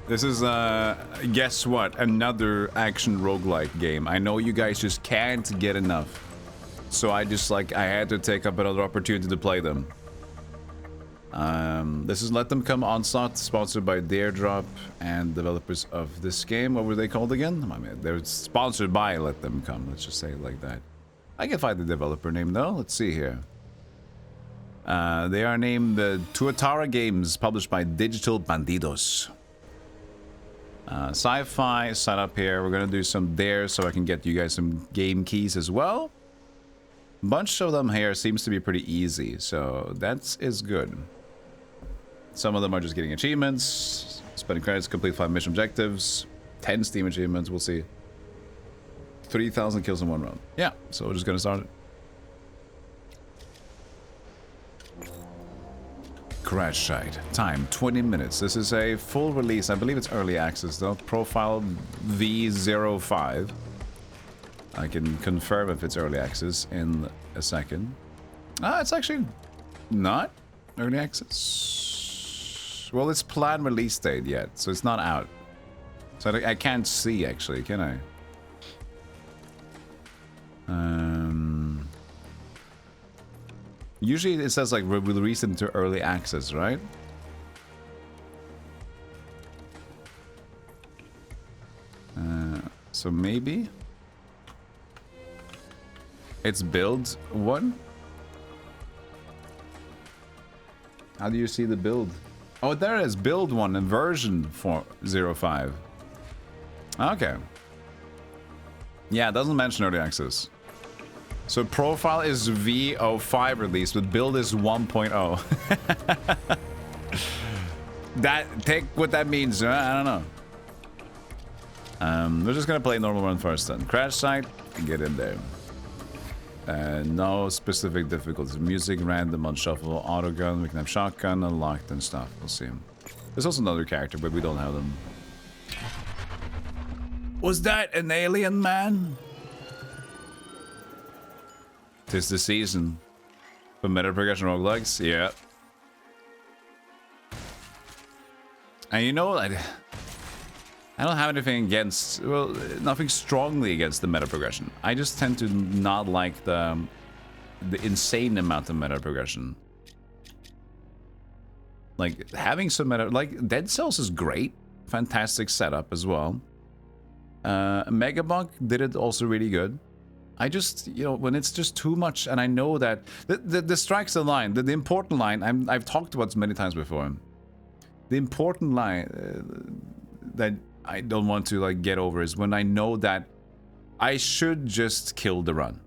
This is, guess what? Another action roguelike game. I know you guys just can't get enough. So I just, like, I had to take up another opportunity to play them. This is Let Them Come Onslaught, sponsored by Daredrop and developers of this game. What were they called again? I mean, they're sponsored by Let Them Come. Let's just say it like that. I can find the developer name, though. Let's see here. They are named Tuatara Games, published by Digital Bandidos. Sci-fi setup here. We're gonna do some dares so I can get you guys some game keys as well. Bunch of them here seems to be pretty easy, so that is good. Some of them are just getting achievements, spending credits, complete 5 mission objectives, 10 Steam achievements, we'll see. 3,000 kills in 1 round. Yeah, so we're just gonna start it. Crash site. Time 20 minutes. This is a full release. I believe it's early access though. Profile V05. I can confirm if it's early access in a second. It's actually not early access. Well, it's planned release date yet, so it's not out. So I can't see actually, can I? Usually it says like release into early access, right? So maybe it's build 1. How do you see the build? Oh, there it is, build 1 and version 4.05. Okay. Yeah, it doesn't mention early access. So profile is V05 release, but build is 1.0. That, take what that means, I don't know. We're just gonna play normal run first then. Crash site, get in there. No specific difficulties. Music, random, on shuffle, auto gun, we can have shotgun, unlocked and stuff. We'll see. There's also another character, but we don't have them. Was that an alien man? 'Tis the season for meta progression roguelikes. Yeah. And you know, I don't have anything against, well, nothing strongly against the meta progression. I just tend to not like the insane amount of meta progression. Like, having some meta, like, Dead Cells is great. Fantastic setup as well. Megabug did it also really good. I just, you know, when it's just too much, and I know that the strikes the line, the important line, I've talked about this many times before. The important line that I don't want to like get over is when I know that I should just kill the run.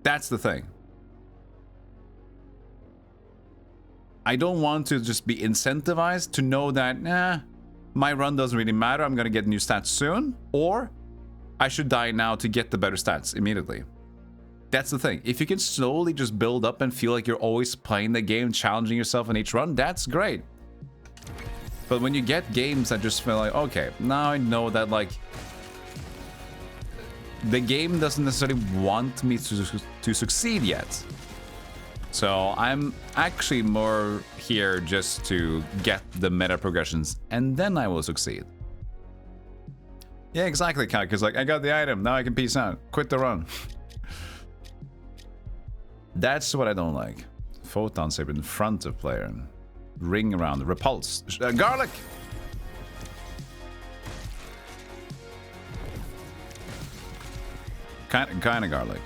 That's the thing. I don't want to just be incentivized to know that, nah, my run doesn't really matter, I'm gonna get new stats soon, or I should die now to get the better stats immediately. That's the thing. If you can slowly just build up and feel like you're always playing the game, challenging yourself in each run, that's great. But when you get games that just feel like, okay, now I know that like the game doesn't necessarily want me to succeed yet. So I'm actually more here just to get the meta progressions and then I will succeed. Yeah, exactly, Kai, because like I got the item, now I can peace out. Quit the run. That's what I don't like. Photon saber in front of player. Ring around. Repulse. Garlic! Kind of garlic.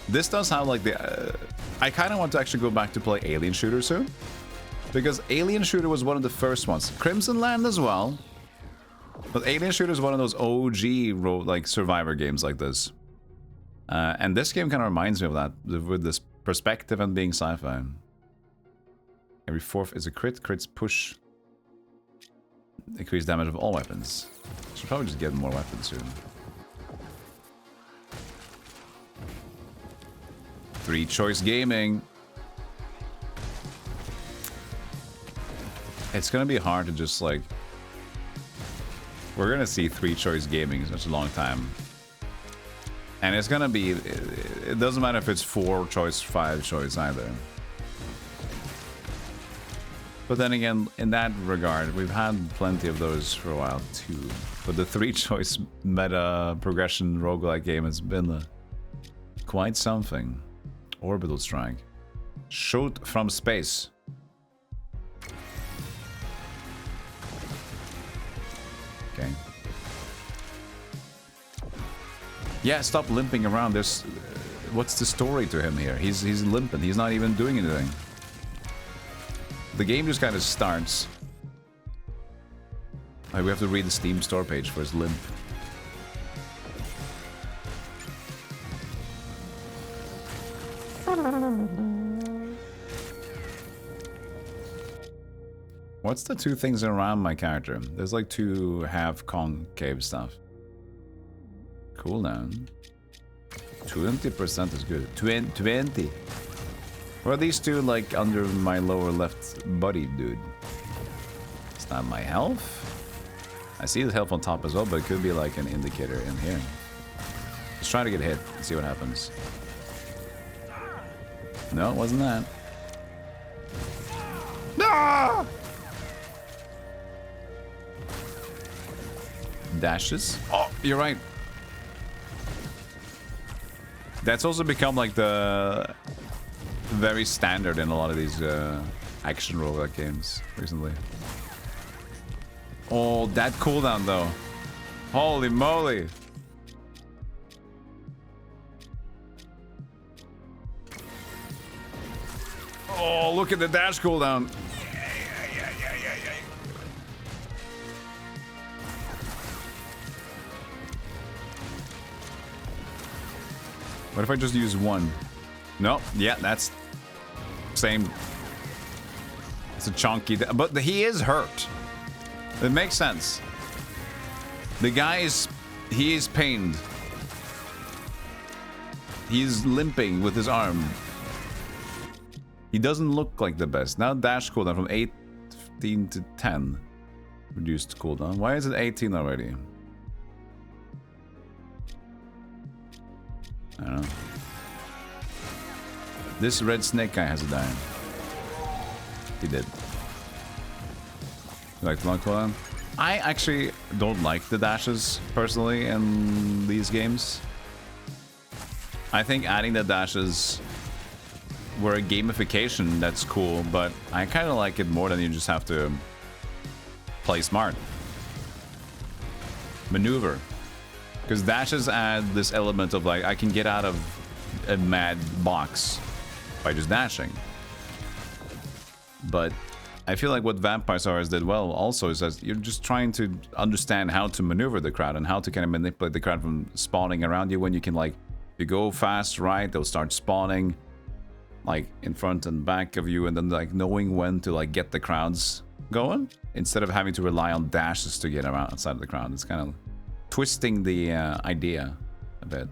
This does have like the... I kind of want to actually go back to play Alien Shooter soon. Because Alien Shooter was one of the first ones. Crimson Land as well. But Alien Shooter is one of those OG like survivor games like this. And this game kind of reminds me of that. With this perspective and being sci-fi. Every fourth is a crit. Crits push. Increase damage of all weapons. Should probably just get more weapons soon. 3 choice gaming. It's gonna be hard to just like... We're gonna see 3 choice gaming in such a long time. And it's gonna be... it doesn't matter if it's 4 choice, 5 choice either. But then again, in that regard, we've had plenty of those for a while too. But the 3 choice meta progression roguelike game has been quite something. Orbital strike. Shoot from space. Okay. Yeah, stop limping around. There's what's the story to him here? He's limping. He's not even doing anything. The game just kind of starts. Like, we have to read the Steam store page for his limp. What's the 2 things around my character? There's like 2 half concave stuff. Cooldown. 20% is good. 20. What are these 2 like under my lower left body, dude? It's not my health. I see the health on top as well, but it could be like an indicator in here. Let's try to get hit and see what happens. No, it wasn't that. No! Dashes. Oh, you're right. That's also become like the very standard in a lot of these action roguelike games recently. Oh, that cooldown though. Holy moly. Oh, look at the dash cooldown. What if I just use 1? No, yeah, that's same. It's a chunky, but he is hurt. It makes sense. The guy is, he is pained. He's limping with his arm. He doesn't look like the best. Now dash cooldown from 18 to 10. Reduced cooldown. Why is it 18 already? I don't know. This red snake guy has a dime. He did. You like the long cooldown? I actually don't like the dashes personally in these games. I think adding the dashes were a gamification that's cool, but I kind of like it more than you just have to play smart. Maneuver. Because dashes add this element of like, I can get out of a mad box by just dashing. But I feel like what Vampire Stars did well also is that you're just trying to understand how to maneuver the crowd and how to kind of manipulate the crowd from spawning around you. When you can, like, if you go fast right, they'll start spawning like in front and back of you, and then like knowing when to like get the crowds going instead of having to rely on dashes to get around outside of the crowd. It's kind of twisting the idea a bit.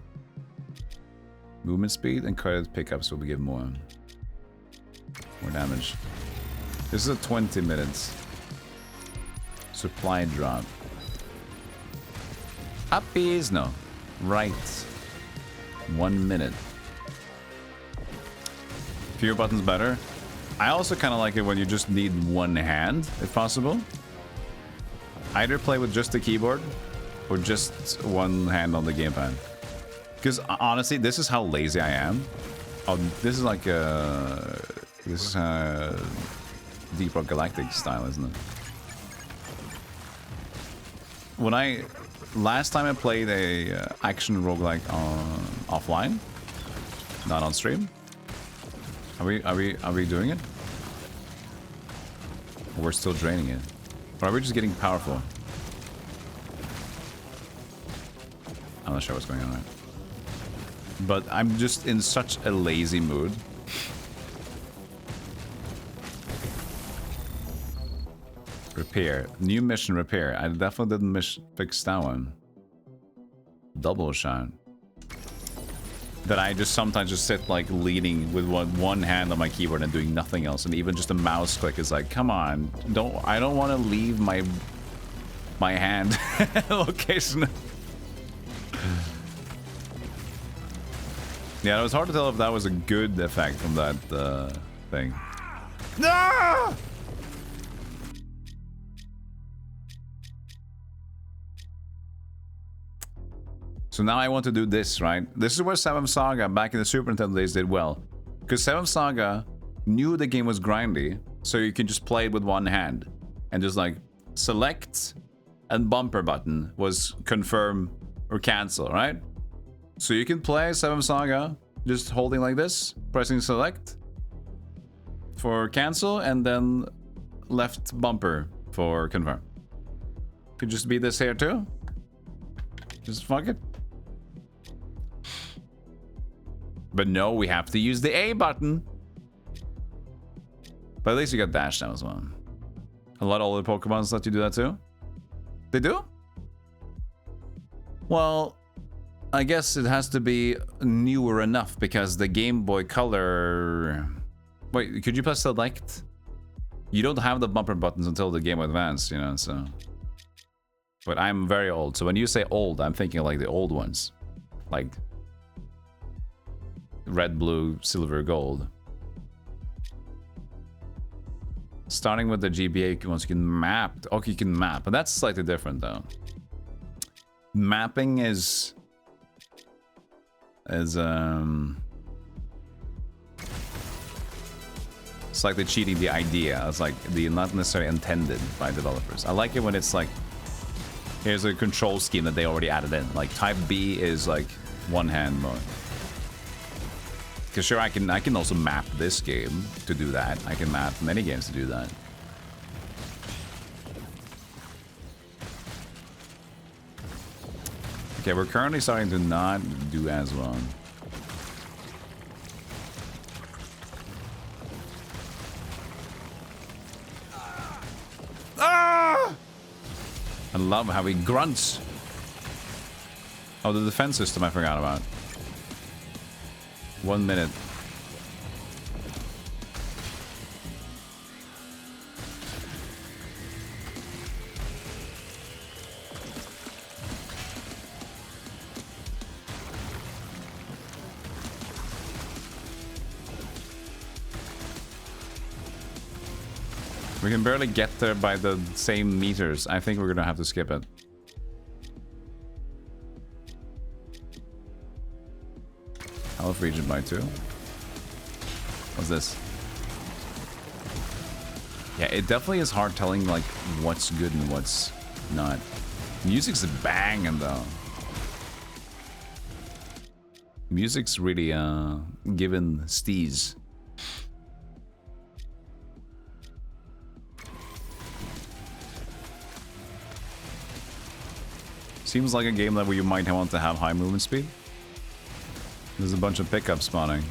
Movement speed and credit pickups will give more damage. This is a 20 minutes. Supply drop. Uppies? No. Right. 1 minute. Fewer buttons better. I also kind of like it when you just need one hand, if possible. Either play with just the keyboard or just one hand on the gamepad. Because honestly, this is how lazy I am. Oh, this is like a... This is a Deep Rock Galactic style, isn't it? When I... Last time I played a action roguelike on offline, not on stream. Are we doing it? Or we're still draining it? Or are we just getting powerful? I'm not sure what's going on there. But I'm just in such a lazy mood. Repair. New mission repair. I definitely didn't fix that one. Double shot. That I just sometimes just sit like leaning with one hand on my keyboard and doing nothing else, and even just a mouse click is like, come on, I don't want to leave my hand location. Yeah, it was hard to tell if that was a good effect from that thing. No! So now I want to do this, right? This is where 7th Saga back in the Super Nintendo days did well. Because 7th Saga knew the game was grindy, so you can just play it with one hand. And just like select and bumper button was confirm or cancel, right? So you can play 7th Saga just holding like this, pressing select for cancel, and then left bumper for confirm. Could just be this here too. Just fuck it. But no, we have to use the A button. But at least you got dash now as well. A lot of older Pokemons let you do that too. They do? Well, I guess it has to be newer enough because the Game Boy Color... Wait, could you press select? You don't have the bumper buttons until the Game Boy Advance, you know, so... But I'm very old, so when you say old, I'm thinking like the old ones. Like... red, blue, silver, gold. Starting with the GBA once you can map. Okay, you can map, but that's slightly different though. Mapping is slightly cheating the idea. It's like the not necessarily intended by developers. I like it when it's like here's a control scheme that they already added in. Like type B is like one hand mode. Because sure, I can also map this game to do that. I can map many games to do that. Okay, we're currently starting to not do as well. Ah! I love how he grunts. Oh, the defense system I forgot about. 1 minute. We can barely get there by the same meters. I think we're gonna have to skip it. Health region by 2. What's this? Yeah, it definitely is hard telling like what's good and what's not. Music's banging though. Music's really giving steez. Seems like a game that where you might want to have high movement speed. There's a bunch of pickups spawning.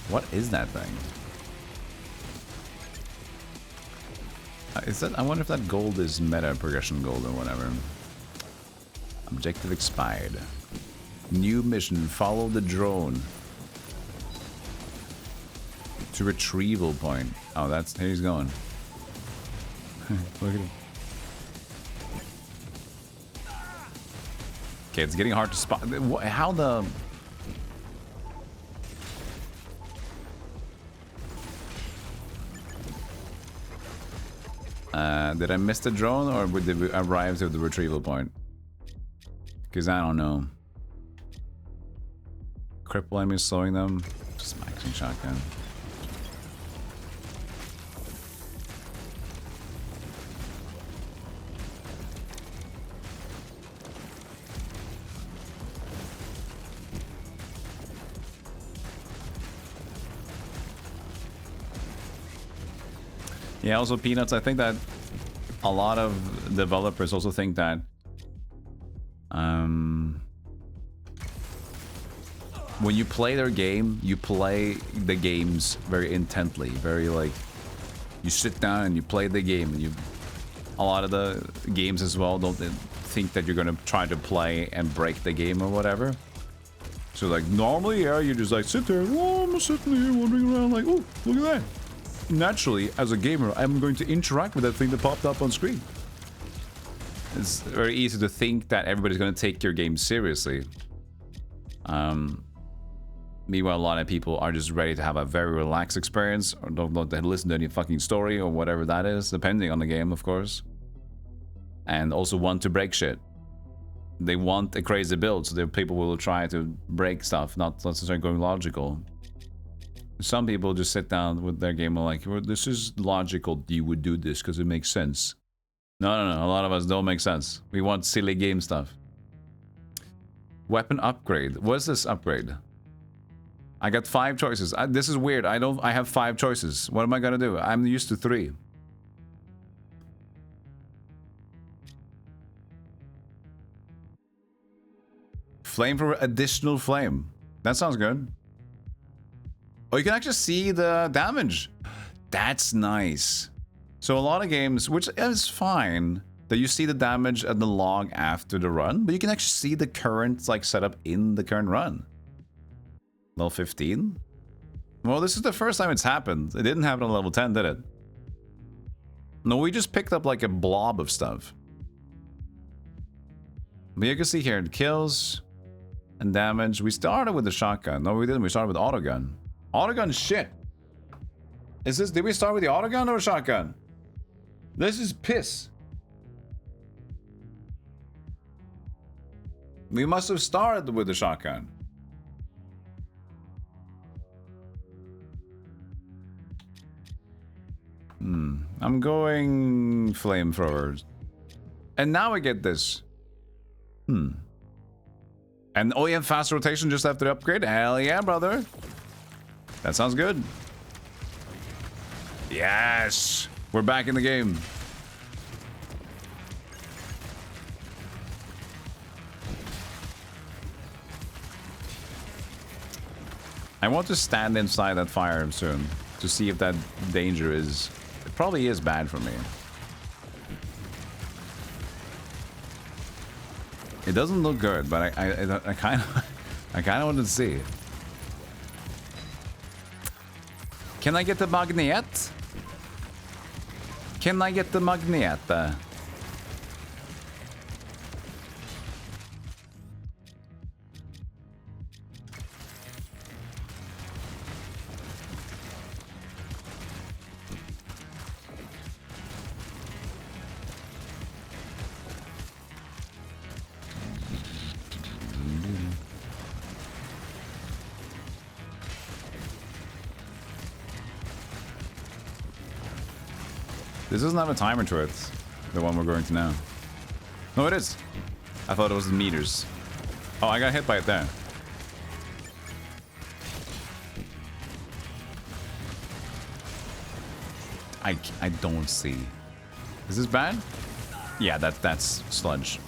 What is that thing? Is that? I wonder if that gold is meta progression gold or whatever. Objective expired. New mission. Follow the drone to retrieval point. Oh, that's here he's going. Look at him. Okay, it's getting hard to spot. How the... did I miss the drone or did we arrive to the retrieval point? Because I don't know. Cripple enemies slowing them. Just maxing shotgun. Yeah, also Peanuts, I think that a lot of developers also think that when you play their game, you play the games very intently, very like you sit down and you play the game. And a lot of the games as well don't think that you're gonna try to play and break the game or whatever. So like normally, yeah, you just like sit there, oh, I'm sitting here wandering around like, oh, look at that. Naturally, as a gamer, I'm going to interact with that thing that popped up on screen. It's very easy to think that everybody's going to take your game seriously. Meanwhile, a lot of people are just ready to have a very relaxed experience, or don't listen to any fucking story or whatever that is, depending on the game, of course. And also want to break shit. They want a crazy build, so people will try to break stuff, not necessarily going logical. Some people just sit down with their game and like, well, this is logical, you would do this because it makes sense. No, a lot of us don't make sense. We want silly game stuff. Weapon upgrade. What is this upgrade? I got 5 choices. This is weird. I have 5 choices. What am I gonna do? I'm used to 3. Flame for additional flame. That sounds good. Oh, you can actually see the damage. That's nice. So a lot of games, which is fine, that you see the damage and the log after the run, but you can actually see the current like setup in the current run. Level 15? Well, this is the first time it's happened. It didn't happen on level 10, did it? No, we just picked up like a blob of stuff. But you can see here, it kills and damage. We started with the shotgun. No, we didn't. We started with autogun. Autogun shit. Is this, did we start with the autogun or shotgun? This is piss. We must have started with the shotgun. I'm going flamethrowers. And now I get this. And oh yeah, fast rotation just after the upgrade? Hell yeah, brother. That sounds good. Yes! We're back in the game. I want to stand inside that fire soon to see if that danger is... It probably is bad for me. It doesn't look good, but I kind of want to see. Can I get the magnet? Can I get the magnet? This doesn't have a timer to it, the one we're going to now. No, it is. I thought it was the meters. Oh, I got hit by it there. I don't see. Is this bad? Yeah, that's sludge.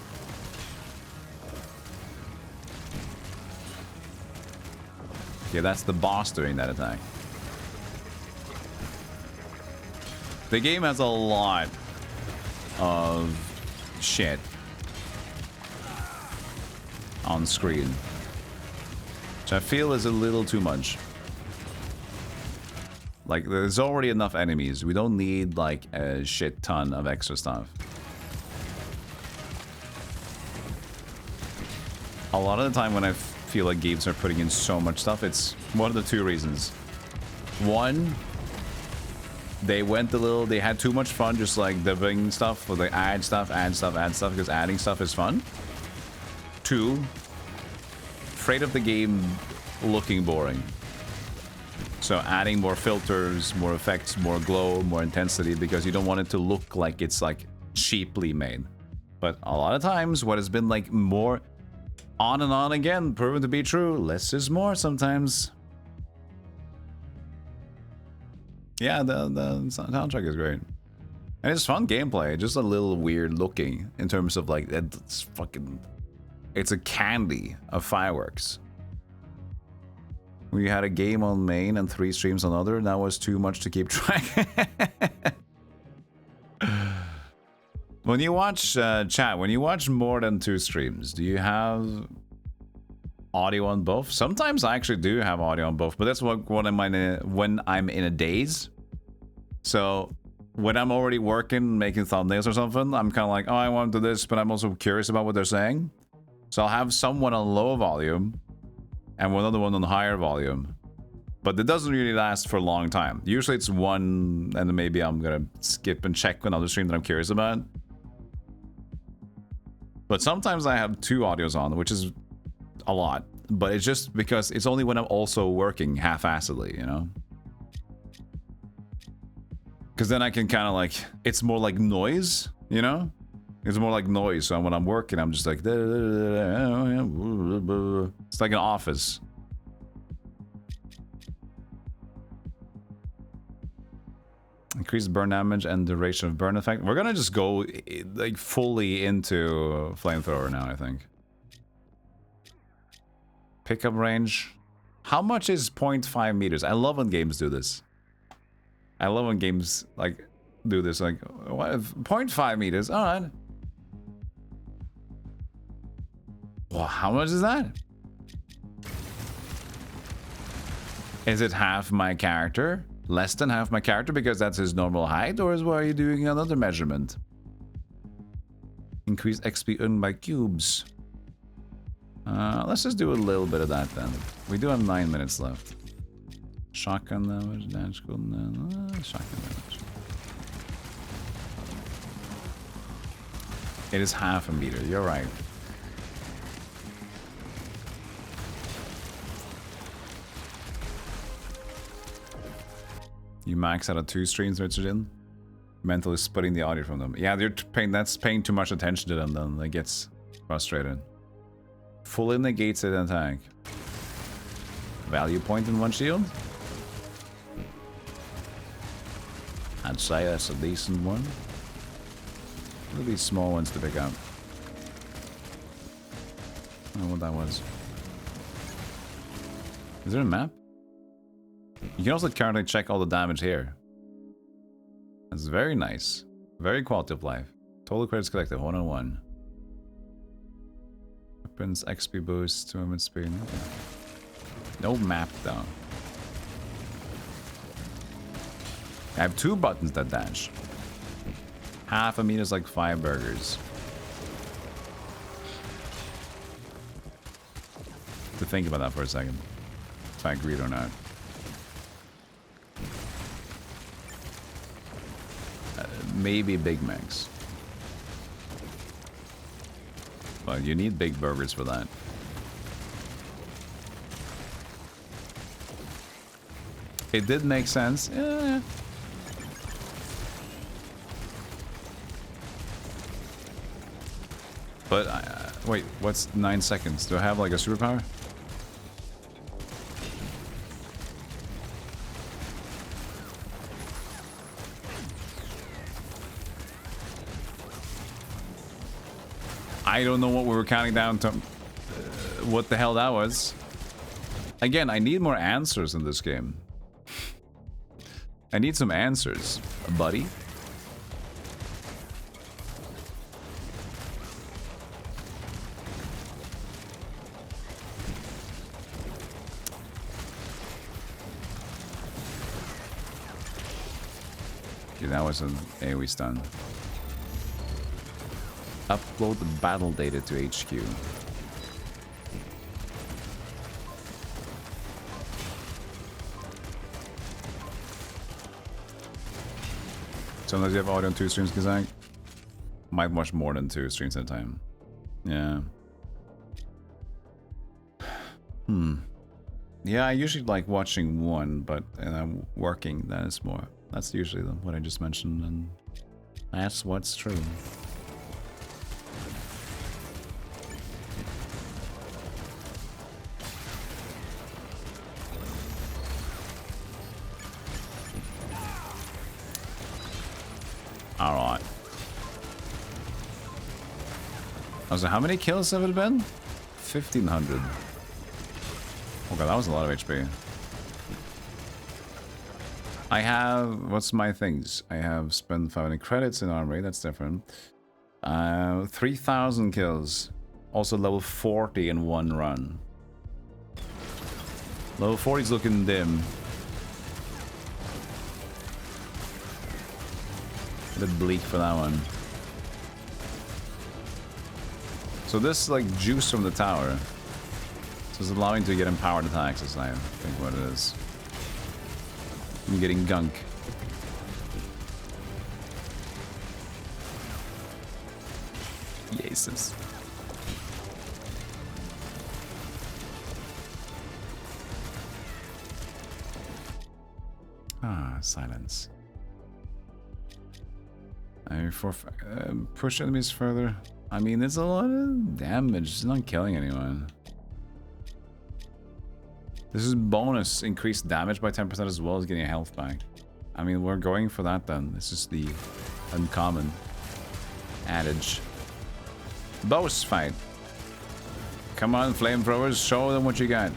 Yeah, that's the boss doing that attack. The game has a lot of shit on screen, which I feel is a little too much. Like, there's already enough enemies. We don't need, like, a shit ton of extra stuff. A lot of the time when I feel like games are putting in so much stuff, it's one of the 2 reasons. One, they had too much fun just like doing stuff, or they add stuff, because adding stuff is fun. 2, afraid of the game looking boring. So adding more filters, more effects, more glow, more intensity, because you don't want it to look like it's like cheaply made. But a lot of times what has been like more on and on again, proven to be true, less is more sometimes. Yeah, the soundtrack is great. And it's fun gameplay, just a little weird looking in terms of like, it's fucking... It's a candy of fireworks. We had a game on main and 3 streams on other, that was too much to keep track. When you watch, chat, when you watch more than 2 streams, do you have audio on both? Sometimes I actually do have audio on both, but that's when I'm in a daze. So when I'm already working, making thumbnails or something, I'm kind of like, oh, I want to do this, but I'm also curious about what they're saying. So I'll have someone on low volume and another one on higher volume. But it doesn't really last for a long time. Usually it's one, and then maybe I'm gonna skip and check another stream that I'm curious about. But sometimes I have 2 audios on, which is a lot. But it's just because it's only when I'm also working half-assedly, you know? Because then I can kind of like, it's more like noise, you know? It's more like noise, so when I'm working, I'm just like... It's like an office. Increased burn damage and duration of burn effect. We're gonna just go like fully into flamethrower now, I think. Pickup range. How much is 0.5 meters? I love when games do this. I love when games like do this. Like, what? 0.5 meters. All right. Well, how much is that? Is it half my character? Less than half my character because that's his normal height, or is why are you doing another measurement? Increase XP earned by cubes. Let's just do a little bit of that then. We do have 9 minutes left. Shotgun damage, damage cooldown, shotgun damage. It is half a meter, you're right. You max out of 2 streams, Richard, in? Mentally splitting the audio from them. Yeah, they're that's paying too much attention to them, then it gets frustrated. Fully negates an attack. Value point in 1 shield? I'd say that's a decent one. Look at these small ones to pick up. I don't know what that was. Is there a map? You can also currently check all the damage here. That's very nice. Very quality of life. Total credits collected, 1-on-1. Weapons, XP boost, movement speed. Okay. No map though. I have 2 buttons that dash. Half a meter is like 5 burgers. To think about that for a second. If I agreed or not. Maybe Big Macs. But you need big burgers for that. It did make sense. Yeah. But, wait, what's 9 seconds? Do I have like a superpower? I don't know what we were counting down to. What the hell that was. Again, I need more answers in this game. I need some answers, buddy. Okay, that was an AoE stun. Upload the battle data to HQ. Sometimes you have audio on 2 streams because I might watch more than 2 streams at a time. Yeah. Yeah, I usually like watching 1, but and I'm working. That is more. That's usually what I just mentioned, and that's what's true. Alright. So how many kills have it been? 1,500. Okay, that was a lot of HP. I have... What's my things? I have spent 500 credits in armory. That's different. 3,000 kills. Also level 40 in 1 run. Level 40 is looking dim. bit bleak for that one. So this like juice from the tower. So it's allowing to get empowered attacks, is I think what it is. I'm getting gunk. Jesus. Ah, silence. Push enemies further. I mean, it's a lot of damage. It's not killing anyone. This is bonus. Increased damage by 10% as well as getting a health back. I mean, we're going for that then. This is the uncommon adage. Boss fight. Come on, flamethrowers. Show them what you got.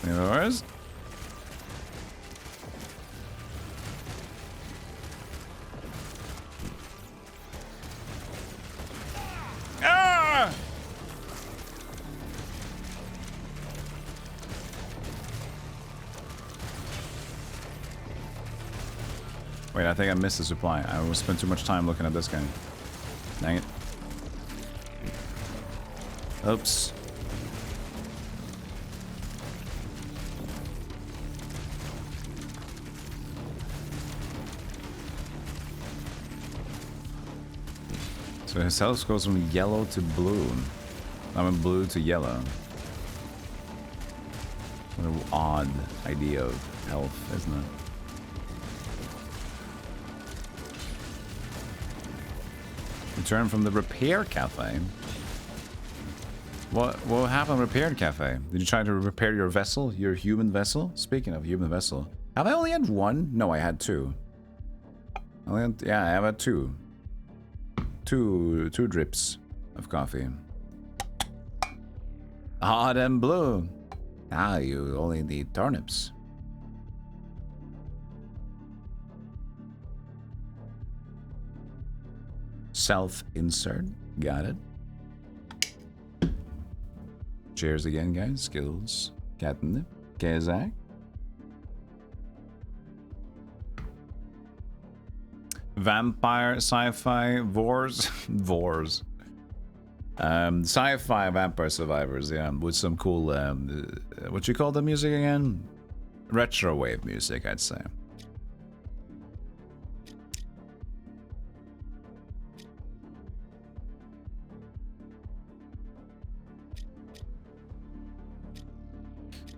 Flamethrowers. Ah! Wait, I think I missed the supply. I spent too much time looking at this guy. Dang it. Oops. So his health goes from yellow to blue. I mean blue to yellow. What an odd idea of health, isn't it? Return from the repair cafe. What happened Repair Cafe? Did you try to repair your vessel? Your human vessel? Speaking of human vessel. Have I only had one? No, I had two. Yeah, I have had two. Two drips of coffee. Hot and blue. Ah, you only need turnips. Self-insert. Got it. Cheers again, guys. Skills. Catnip. Kazak. Vampire, sci-fi, wars. Wars. Sci-fi vampire survivors, yeah. With some cool, what you call the music again? Retro wave music, I'd say.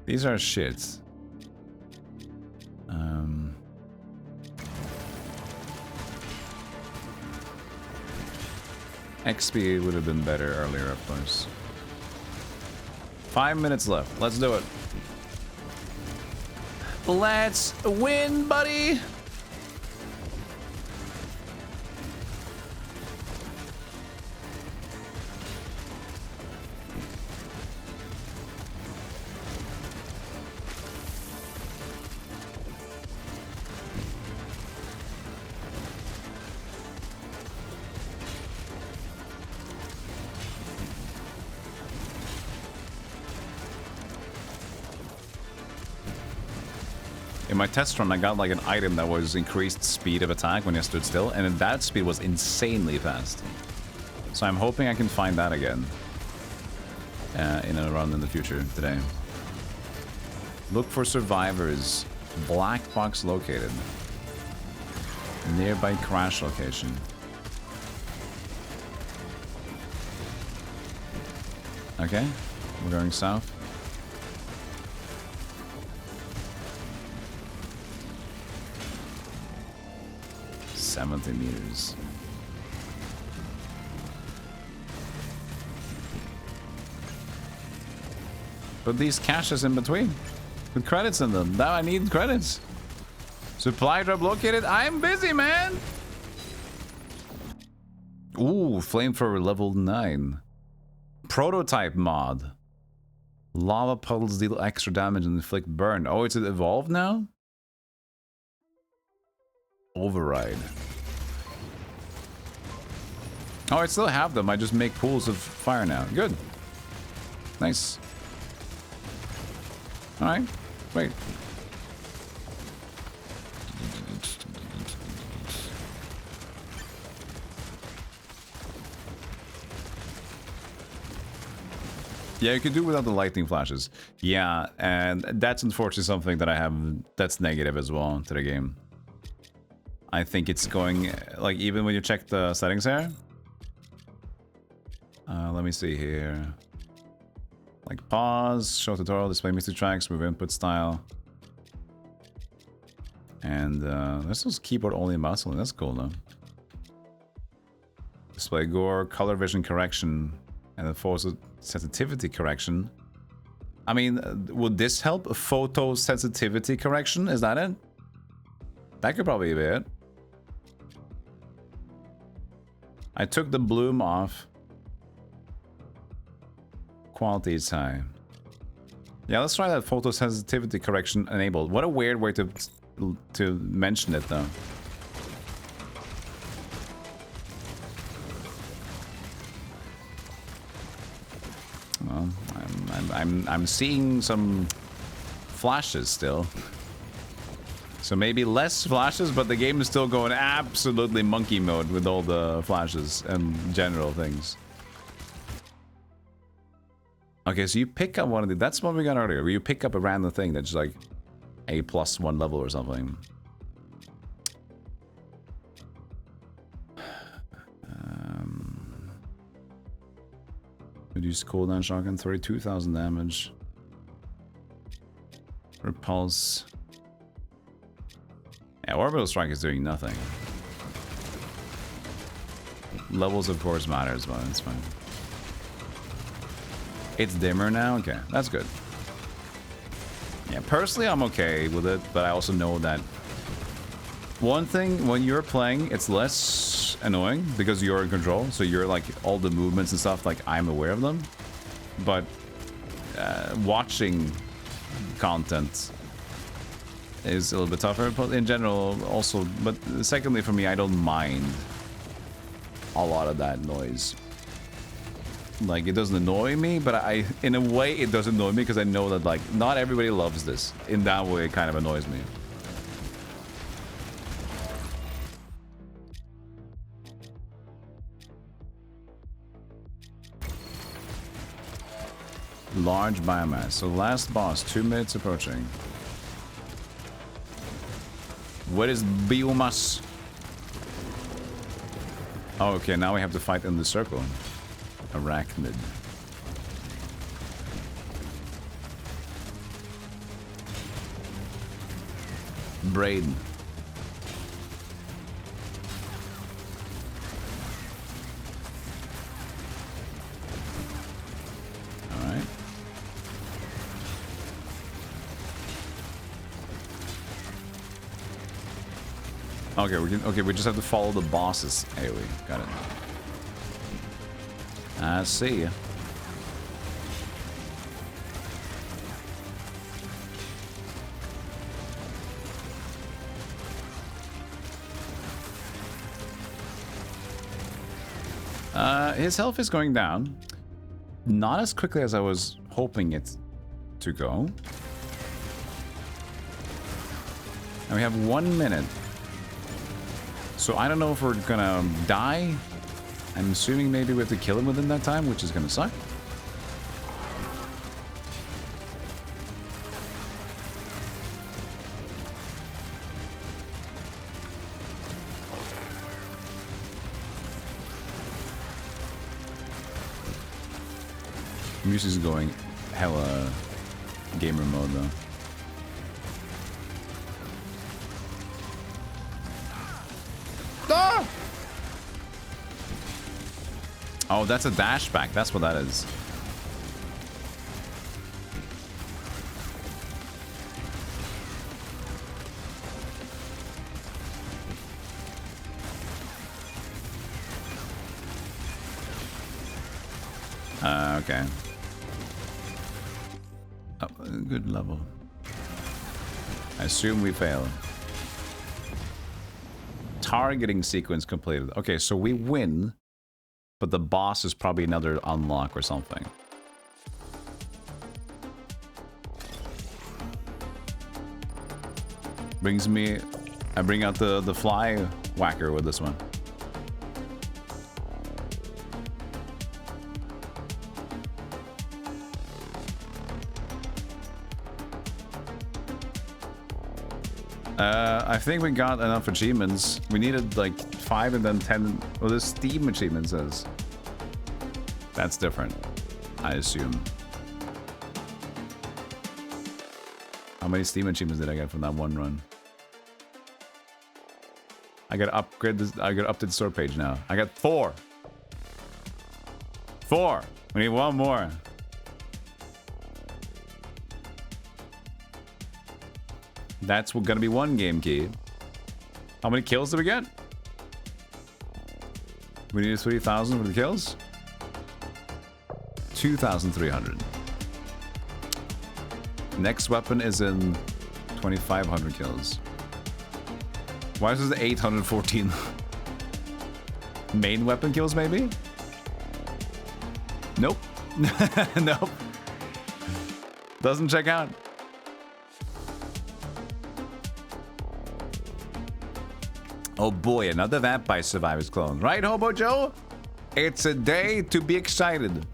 These are shits. XP would have been better earlier, of course. 5 minutes left. Let's do it. Let's win, buddy! In my test run, I got like an item that was increased speed of attack when I stood still, and that speed was insanely fast. So I'm hoping I can find that again in a run in the future today. Look for survivors. Black box located. Nearby crash location. Okay, we're going south. 70 meters. But these caches in between with credits in them. Now I need credits. Supply drop located. I'm busy, man. Ooh, flamethrower level 9. Prototype mod. Lava puddles deal extra damage and inflict burn. Oh, it's evolved now? Override. Oh, I still have them. I just make pools of fire now. Good. Nice. Alright, great. Yeah, you can do without the lightning flashes. Yeah, and that's unfortunately something that I have that's negative as well to the game. I think it's going, like, even when you check the settings here. Let me see here. Like, pause, show tutorial, display mystery tracks, move input style. And this is keyboard only mouse only. That's cool though. Display gore, color vision correction, and then photo sensitivity correction. I mean, would this help? A photo sensitivity correction? Is that it? That could probably be it. I took the bloom off. Quality is high. Yeah, let's try that photo sensitivity correction enabled. What a weird way to mention it though. Well, I'm seeing some flashes still. So maybe less flashes, but the game is still going absolutely monkey mode with all the flashes and general things. Okay, so you pick up one of the... That's what we got earlier, where you pick up a random thing that's like a +1 level or something. Reduce cooldown shotgun, 32,000 damage. Repulse. Yeah, orbital strike is doing nothing. Levels, of course, matters, but it's fine. It's dimmer now? Okay, that's good. Yeah, personally, I'm okay with it, but I also know that one thing, when you're playing, it's less annoying because you're in control, so you're like, all the movements and stuff, like, I'm aware of them. But watching content is a little bit tougher, but in general, also, but secondly, for me, I don't mind a lot of that noise. Like, it doesn't annoy me, but in a way, it does annoy me because I know that, like, not everybody loves this. In that way, it kind of annoys me. Large biomass. So last boss, 2 minutes approaching. What is biomass? Oh, okay, now we have to fight in the circle. Arachnid. Brain. Alright. Okay, we just have to follow the bosses. Anyway, got it. I see ya. His health is going down. Not as quickly as I was hoping it to go. And we have 1 minute. So I don't know if we're gonna die. I'm assuming maybe we have to kill him within that time, which is gonna suck. Music's going hella gamer mode though. Ah! Oh, that's a dash back. That's what that is. Okay. Oh, good level. I assume we fail. Targeting sequence completed. Okay, so we win, but the boss is probably another unlock or something. Brings me... I bring out the fly whacker with this one. I think we got enough achievements. We needed like 5 and then 10. Well, the Steam achievement says. That's different, I assume. How many Steam achievements did I get from that one run? I gotta upgrade this. I gotta update the store page now. I got 4. 4. We need 1 more. That's gonna be 1 game key. How many kills did we get? We needed 3,000 for the kills. 2,300. Next weapon is in 2,500 kills. Why is this 814? Main weapon kills, maybe? Nope. Nope. Doesn't check out. Oh boy, another Vampire Survivors clone. Right, Hobo Joe? It's a day to be excited.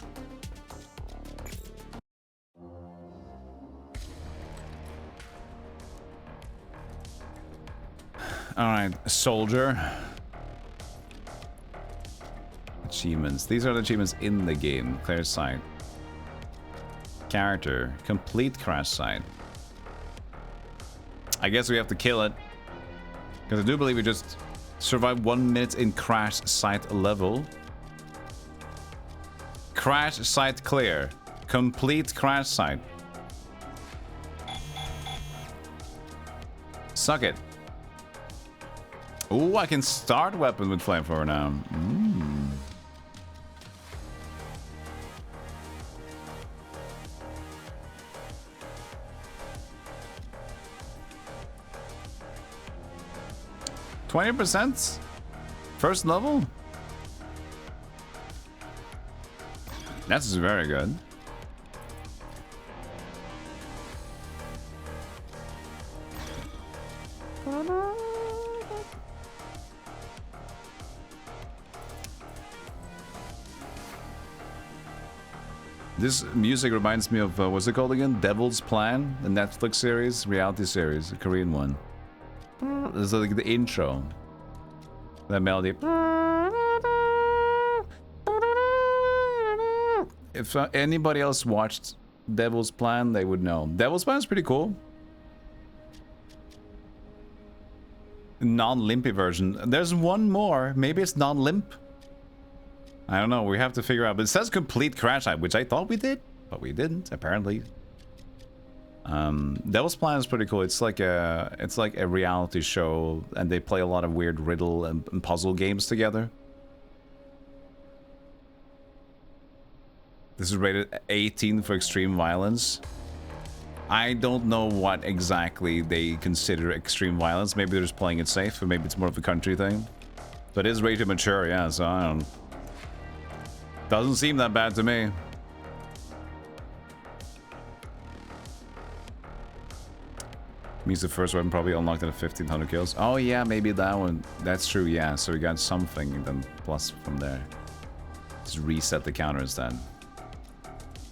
Alright, soldier. Achievements. These are the achievements in the game. Clear sight. Character. Complete crash site. I guess we have to kill it. Because I do believe we just survived 1 minute in crash site level. Crash site clear. Complete crash site. Suck it. Ooh, I can start weapon with flamethrower now. 20%? First level? That's very good. This music reminds me of, what's it called again? Devil's Plan, the Netflix series, reality series, a Korean one. This is like the intro. That melody. If anybody else watched Devil's Plan, they would know. Devil's Plan is pretty cool. Non-limpy version. There's one more. Maybe it's non-limp. I don't know. We have to figure out. But it says complete crash site, which I thought we did, but we didn't apparently. Devil's Plan is pretty cool. It's like a reality show, and they play a lot of weird riddle and puzzle games together. This is rated 18 for extreme violence. I don't know what exactly they consider extreme violence. Maybe they're just playing it safe, or maybe it's more of a country thing. But it is rated mature, yeah, so I don't... Doesn't seem that bad to me. Means the first weapon probably unlocked at 1,500 kills. Oh yeah, maybe that one. That's true, yeah. So we got something then plus from there. Just reset the counter instead.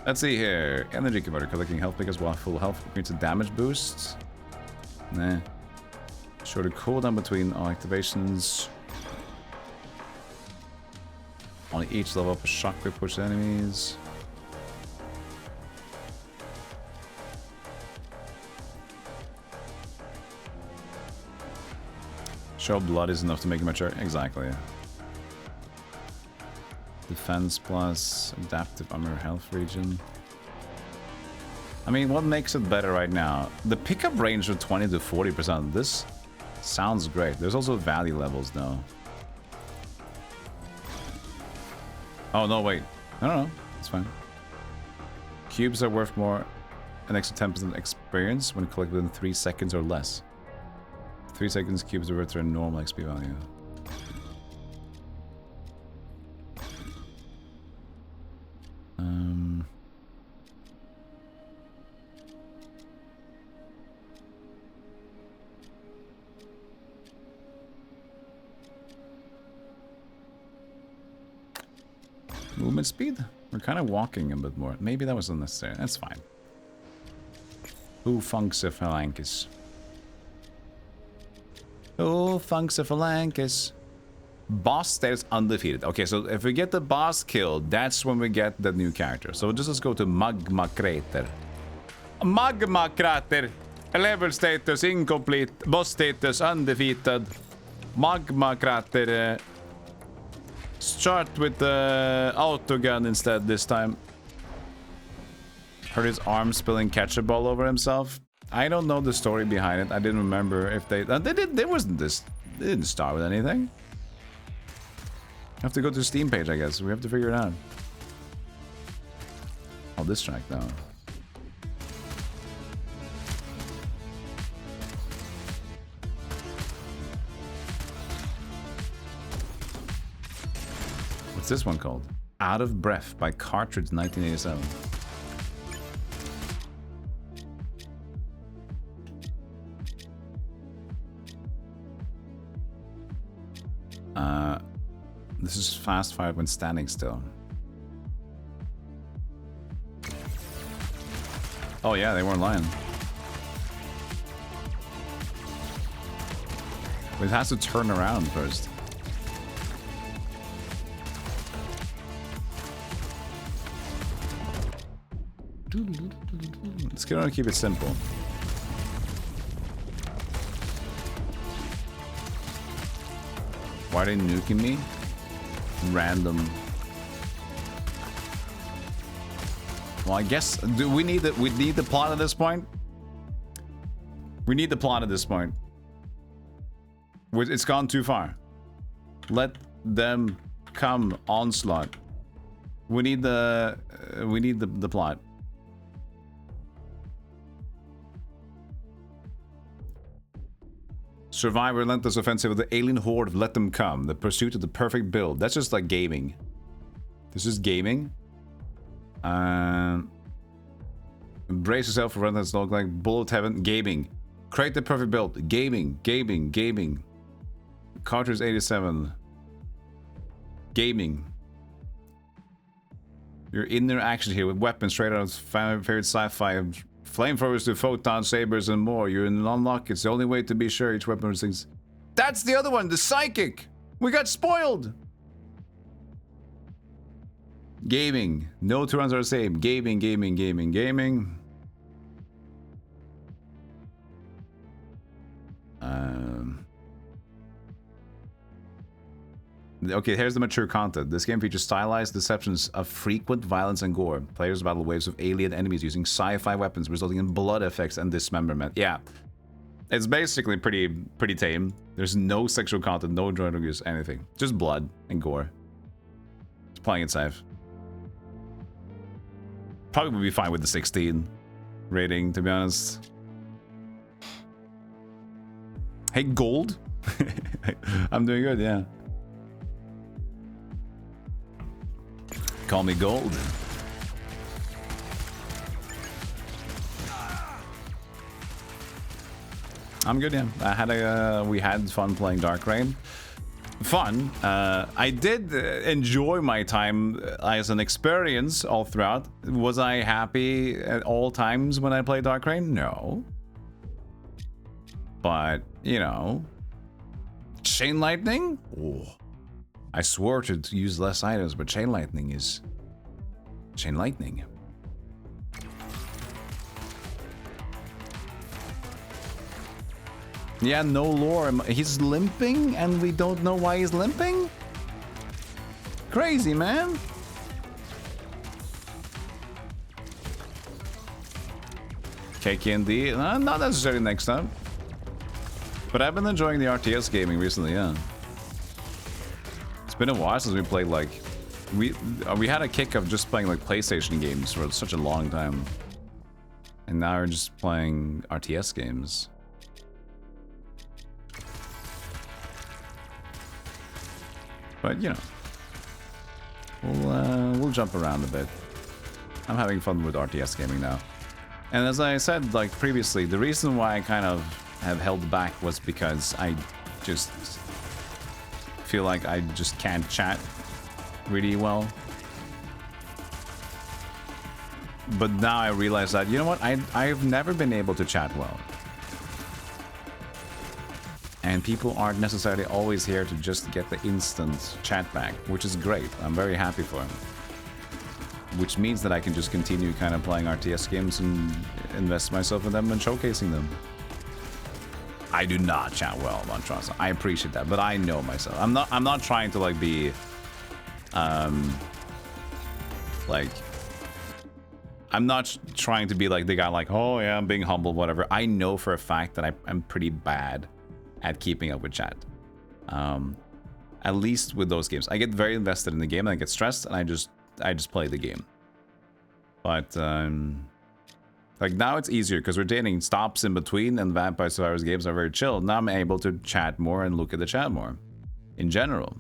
Let's see here. Energy converter, collecting health because while full health creates a damage boost. Nah. Shorter cooldown between all activations. On each level up, a shockwave push enemies. Show blood is enough to make it mature. Exactly. Defense plus adaptive armor health region. I mean, what makes it better right now? The pickup range of 20 to 40%. This sounds great. There's also value levels though. Oh no, wait. No, it's fine. Cubes are worth more, an extra 10% experience when collected within 3 seconds or less. 3 seconds, cubes are worth their normal XP value. Movement speed? We're kind of walking a bit more. Maybe that was unnecessary. That's fine. Who funks a phalanx? Who funks a phalanx? Boss status undefeated. Okay, so if we get the boss killed, that's when we get the new character. So just let's go to Magma Crater. Magma Crater. Level status incomplete. Boss status undefeated. Magma Crater. Start with the autogun instead this time. Heard his arm spilling ketchup all over himself. I don't know the story behind it. I didn't remember if they did. There wasn't this. They didn't start with anything. Have to go to the Steam page, I guess. We have to figure it out. Oh, this track though. What's this one called? Out of Breath by Cartridge 1987. This is fast fire when standing still. Oh yeah, they weren't lying. But it has to turn around first. Let's get on and keep it simple. Why are they nuking me? Random. Well, I guess do we need the plot at this point? We need the plot at this point. It's gone too far. Let them come, Onslaught. We need the plot. Survive relentless offensive of the alien horde. Let them come. The pursuit of the perfect build. That's just like gaming. This is gaming. Embrace yourself for relentless look like bullet heaven. Gaming. Create the perfect build. Gaming. Gaming. Gaming. Cartridge 87. Gaming. Your inner action here with weapons straight out of favorite sci-fi. Flamethrowers to photon sabers and more. You're in unlock. It's the only way to be sure each weapon things. That's the other one, the psychic. We got spoiled. Gaming. No two runs are the same. Gaming, gaming, gaming, gaming. Okay, here's the mature content. This game features stylized deceptions of frequent violence and gore. Players battle waves of alien enemies using sci-fi weapons, resulting in blood effects and dismemberment. Yeah, it's basically pretty tame. There's no sexual content, no drug use, anything. Just blood and gore. It's playing it safe. Probably would be fine with the 16 rating, to be honest. Hey, gold. I'm doing good, yeah. Call me gold. I'm good, yeah. We had fun playing Dark Reign. Fun. I did enjoy my time as an experience all throughout. Was I happy at all times when I played Dark Reign? No. But, you know, Chain Lightning? Oh. I swore to use less items, but Chain Lightning is... Chain Lightning. Yeah, no lore. He's limping, and we don't know why he's limping? Crazy, man. KKND? Not necessarily next time. But I've been enjoying the RTS gaming recently, yeah. It's been a while since we played, like... We had a kick of just playing, like, PlayStation games for such a long time. And now we're just playing RTS games. But, you know. We'll jump around a bit. I'm having fun with RTS gaming now. And as I said, like, previously, the reason why I kind of have held back was because I just... feel like I just can't chat really well. But now I realize that, you know what, I've never been able to chat well. And people aren't necessarily always here to just get the instant chat back, which is great. I'm very happy for them. Which means that I can just continue kind of playing RTS games and invest myself in them and showcasing them. I do not chat well, Montrose. I appreciate that, but I know myself. I'm not trying to like be like, I'm not trying to be like the guy like, oh yeah, I'm being humble, whatever. I know for a fact that I'm pretty bad at keeping up with chat. At least with those games. I get very invested in the game and I get stressed and I just play the game. But like now it's easier because we're dating stops in between and Vampire Survivors games are very chill. Now I'm able to chat more and look at the chat more in general.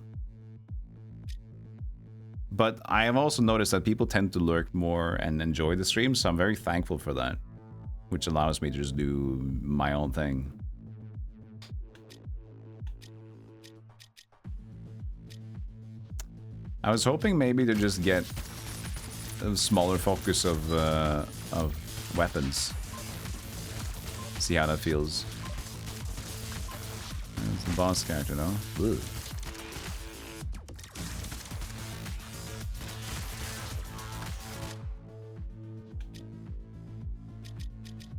But I have also noticed that people tend to lurk more and enjoy the stream, so I'm very thankful for that, which allows me to just do my own thing. I was hoping maybe to just get a smaller focus of weapons. See how that feels. It's the boss character, no? Ugh.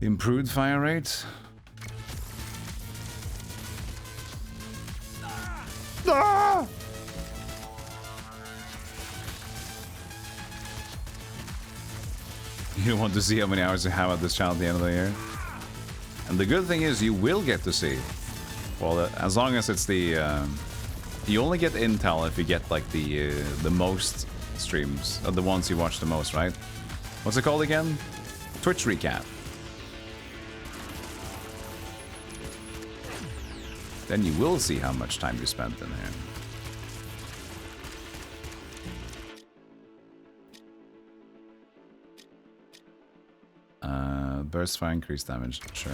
Improved fire rate. Ah! You don't want to see how many hours you have at this channel at the end of the year. And the good thing is you will get to see. Well, as long as it's the... you only get intel if you get like the most streams. The ones you watch the most, right? What's it called again? Twitch recap. Then you will see how much time you spent in here. Burst fire, increased damage, sure.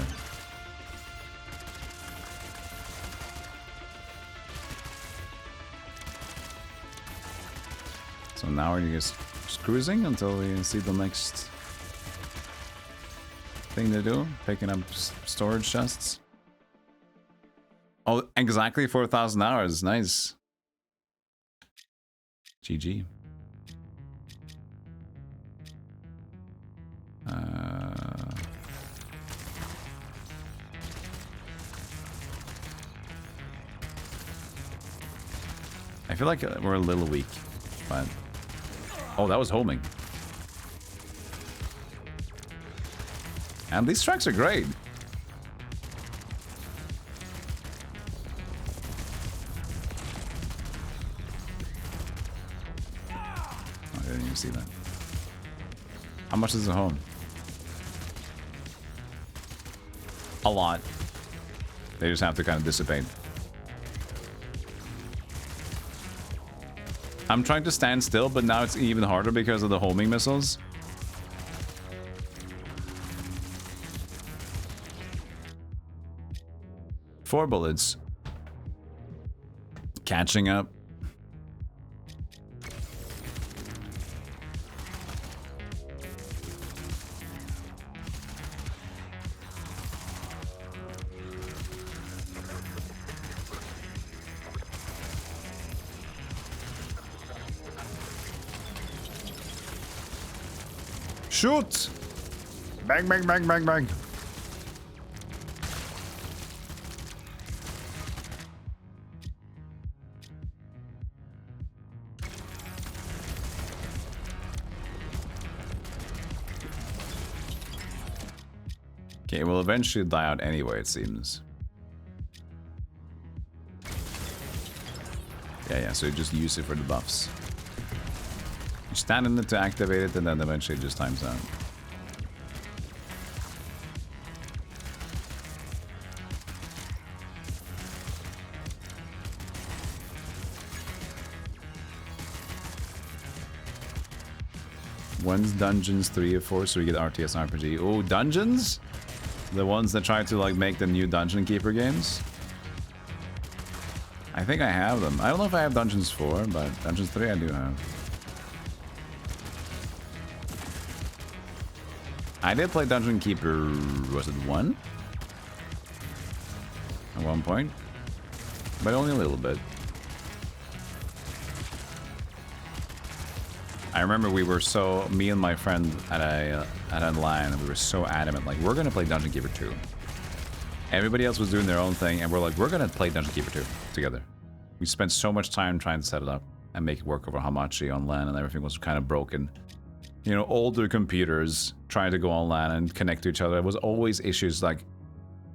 So now are you guys just cruising until we see the next thing to do? Picking up storage chests? Oh, exactly 4,000 hours. Nice. GG. I feel like we're a little weak, but... Oh, that was homing. And these tracks are great. I didn't even see that. How much is it home? A lot. They just have to kind of dissipate. I'm trying to stand still, but now it's even harder because of the homing missiles. Four bullets. Catching up. Shoot! Bang, bang, bang, bang, bang. Okay, we'll eventually die out anyway, it seems. Yeah, so you just use it for the buffs. You stand in it to activate it, and then eventually it just times out. When's Dungeons 3 or 4 so we get RTS RPG? Oh, Dungeons? The ones that try to like make the new Dungeon Keeper games? I think I have them. I don't know if I have Dungeons 4, but Dungeons 3 I do have. I did play Dungeon Keeper, was it 1? At one point. But only a little bit. I remember we were so, me and my friend at a line, we were so adamant, like, we're gonna play Dungeon Keeper 2. Everybody else was doing their own thing, and we're like, we're gonna play Dungeon Keeper 2 together. We spent so much time trying to set it up and make it work over Hamachi on LAN, and everything was kind of broken. You know, older computers trying to go on LAN and connect to each other. There was always issues like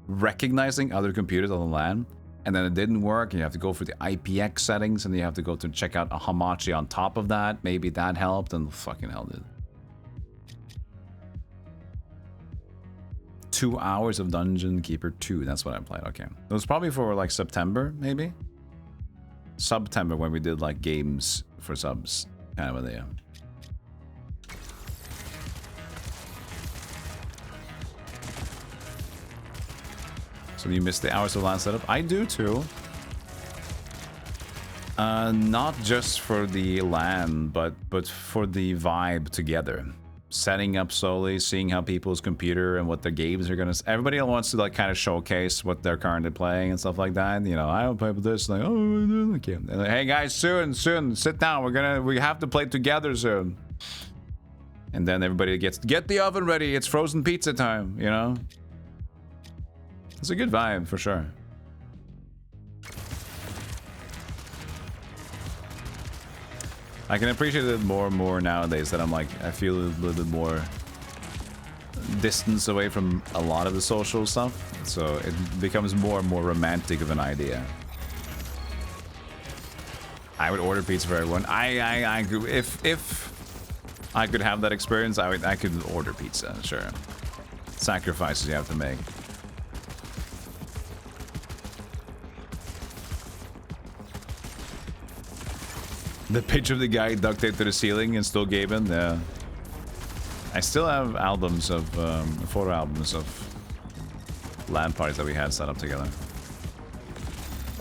recognizing other computers on the LAN, and then it didn't work, and you have to go for the IPX settings, and then you have to go to check out a Hamachi on top of that. Maybe that helped, and fucking hell did. 2 hours of Dungeon Keeper 2, that's what I played, okay. It was probably for like September, maybe? September, when we did like games for subs, kind of a day. So you missed the hours of LAN setup? I do too. Not just for the LAN, but for the vibe together. Setting up slowly, seeing how people's computer and what their games are gonna. Everybody wants to like kind of showcase what they're currently playing and stuff like that. You know, I don't play with this. Like, oh, okay. And like, hey guys, soon, sit down. We have to play together soon. And then everybody get the oven ready. It's frozen pizza time. You know, it's a good vibe for sure. I can appreciate it more and more nowadays that I'm like, I feel a little bit more distance away from a lot of the social stuff. So it becomes more and more romantic of an idea. I would order pizza for everyone. I could, if I could have that experience, I could order pizza, sure. Sacrifices you have to make. The picture of the guy duct taped to the ceiling and still gave in. Yeah. I still have albums of photo albums of LAN parties that we had set up together.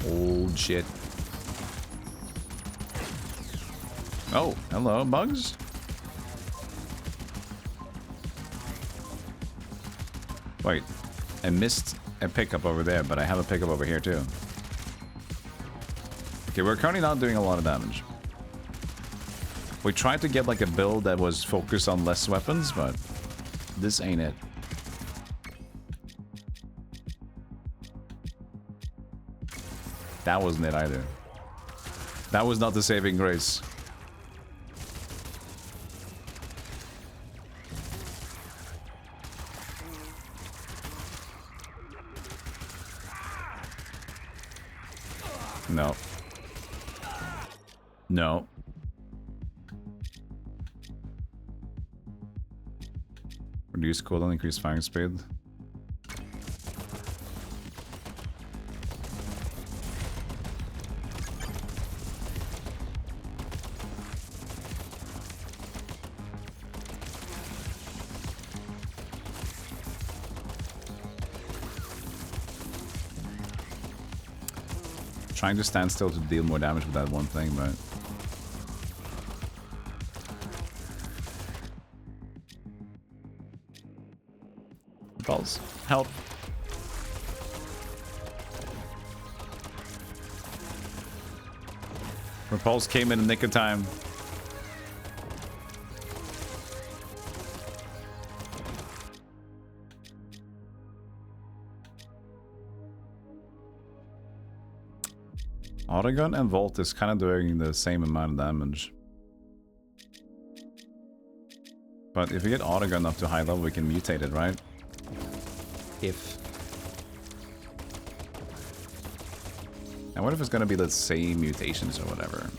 Old shit. Oh, hello, bugs. Wait, I missed a pickup over there, but I have a pickup over here too. Okay, we're currently not doing a lot of damage. We tried to get like a build that was focused on less weapons, but this ain't it. That wasn't it either. That was not the saving grace. No. No. Reduce cooldown, increase firing speed. Trying to stand still to deal more damage with that one thing, but balls. Help. Repulse came in the nick of time. Autogun and Volt is kind of doing the same amount of damage. But if we get Autogun up to high level, we can mutate it, right? If. I wonder if it's gonna be the same mutations or whatever.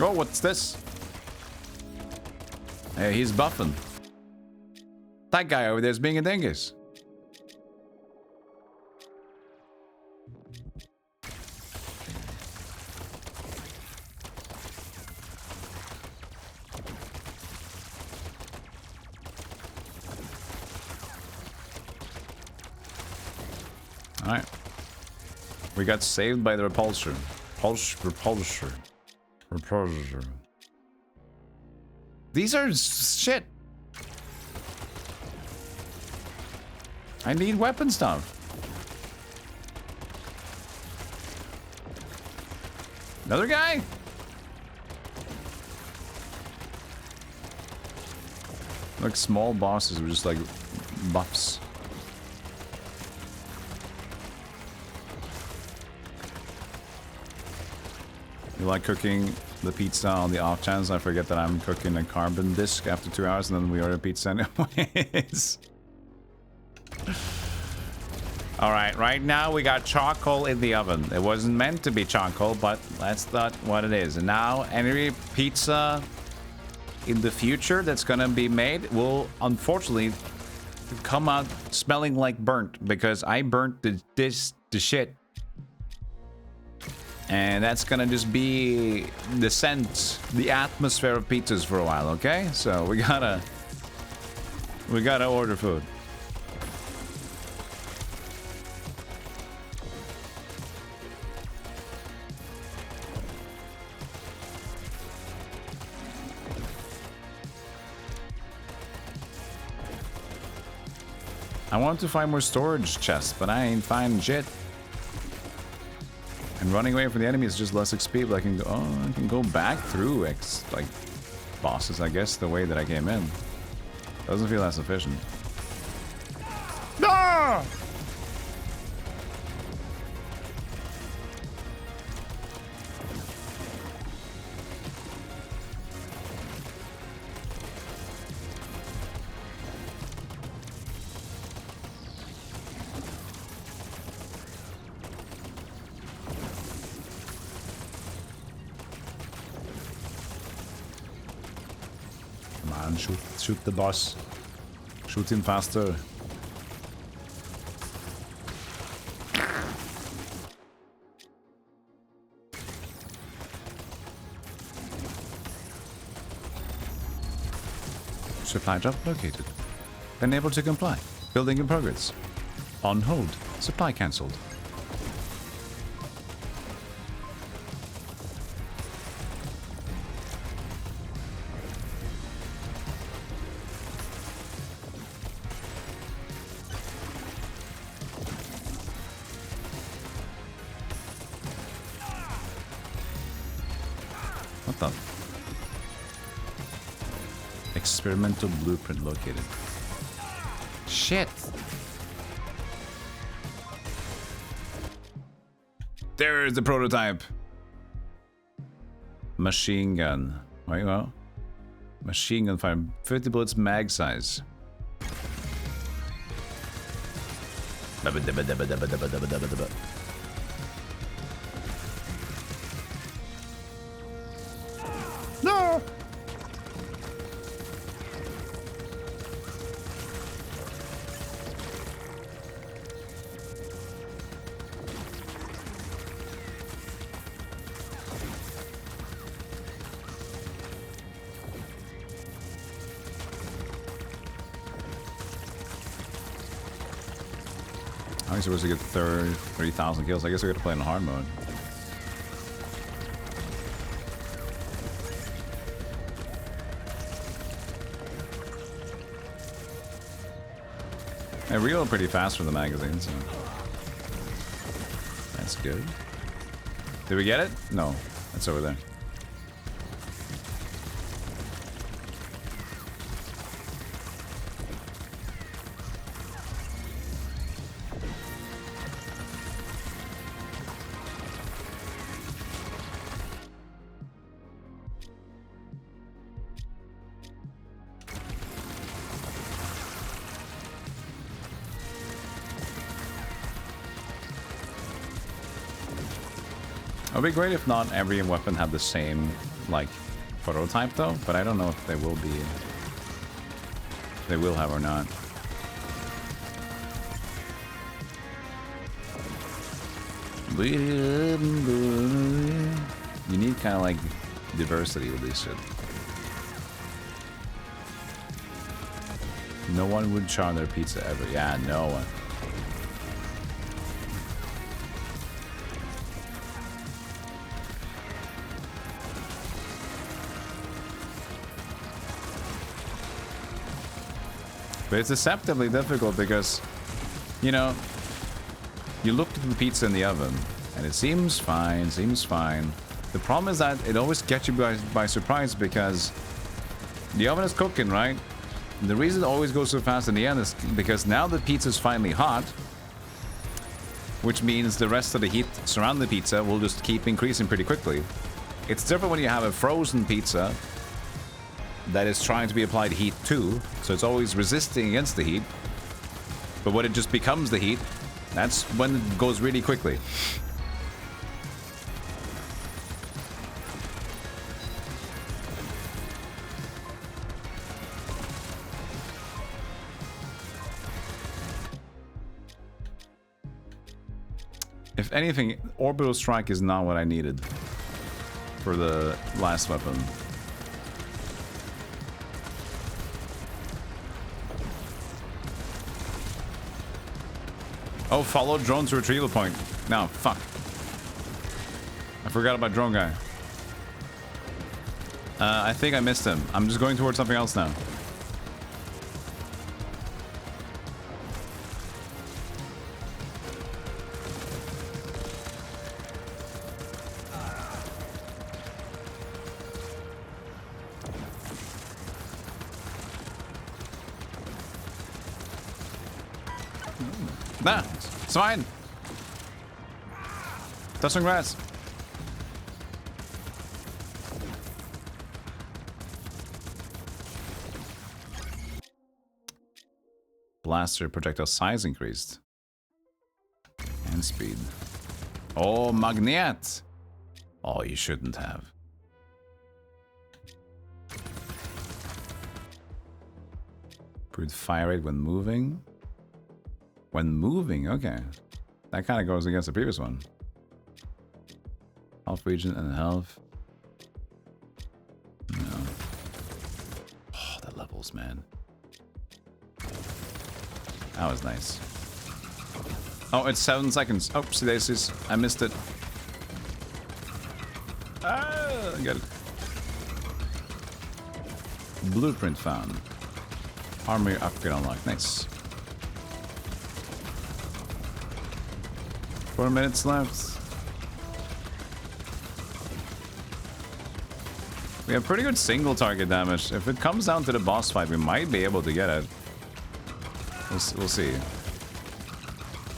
Oh, what's this? Hey, he's buffing. That guy over there is being a dingus. Alright. We got saved by the repulsor. Repulsor. These are shit. I need weapon stuff. Another guy? Like small bosses were just like buffs. You like cooking the pizza on the off chance I forget that I'm cooking a carbon disc after 2 hours and then we order pizza anyways. Alright, right now we got charcoal in the oven. It wasn't meant to be charcoal, but that's not what it is. And now any pizza in the future that's gonna be made will unfortunately come out smelling like burnt because I burnt the shit. And that's gonna just be the scent, the atmosphere of pizzas for a while, okay? So we gotta order food. I want to find more storage chests, but I ain't finding shit. And running away from the enemy is just less XP, but I can go back through like bosses, I guess, the way that I came in. Doesn't feel as efficient. No! Shoot the boss. Shoot him faster. Supply drop located. Unable to comply. Building in progress. On hold. Supply cancelled. What the? Experimental blueprint located. Shit! There's the prototype! Machine gun. Wait, well. Machine gun fire. 50 bullets mag size. No! I'm supposed to get 30,000 kills. I guess I gotta play in hard mode. I reload pretty fast from the magazine, so that's good. Did we get it? No, that's over there. It would be great if not every weapon had the same, like, prototype though, but I don't know if they will be... if they will have or not. You need kind of like diversity with this shit. No one would char their pizza ever. Yeah, no one. But it's deceptively difficult because, you know, you look at the pizza in the oven and it seems fine, The problem is that it always gets you by surprise because the oven is cooking, right? And the reason it always goes so fast in the end is because now the pizza is finally hot, which means the rest of the heat surrounding the pizza will just keep increasing pretty quickly. It's different when you have a frozen pizza that is trying to be applied heat to, so it's always resisting against the heat. But when it just becomes the heat, that's when it goes really quickly. If anything, orbital strike is not what I needed for the last weapon. Oh, follow drone to retrieval point. No, fuck. I forgot about drone guy. I think I missed him. I'm just going towards something else now. Nah, it's fine. Touch some grass. Blaster projectile size increased. And speed. Oh, magnet! Oh, you shouldn't have. Improved fire rate when moving. When moving, okay. That kind of goes against the previous one. Health region and health. No. Oh, the levels, man. That was nice. Oh, it's 7 seconds. Oh, see daisies. I missed it. Ah, I got it. Blueprint found. Armor upgrade unlocked. Nice. 4 minutes left. We have pretty good single target damage. If it comes down to the boss fight, we might be able to get it. We'll see.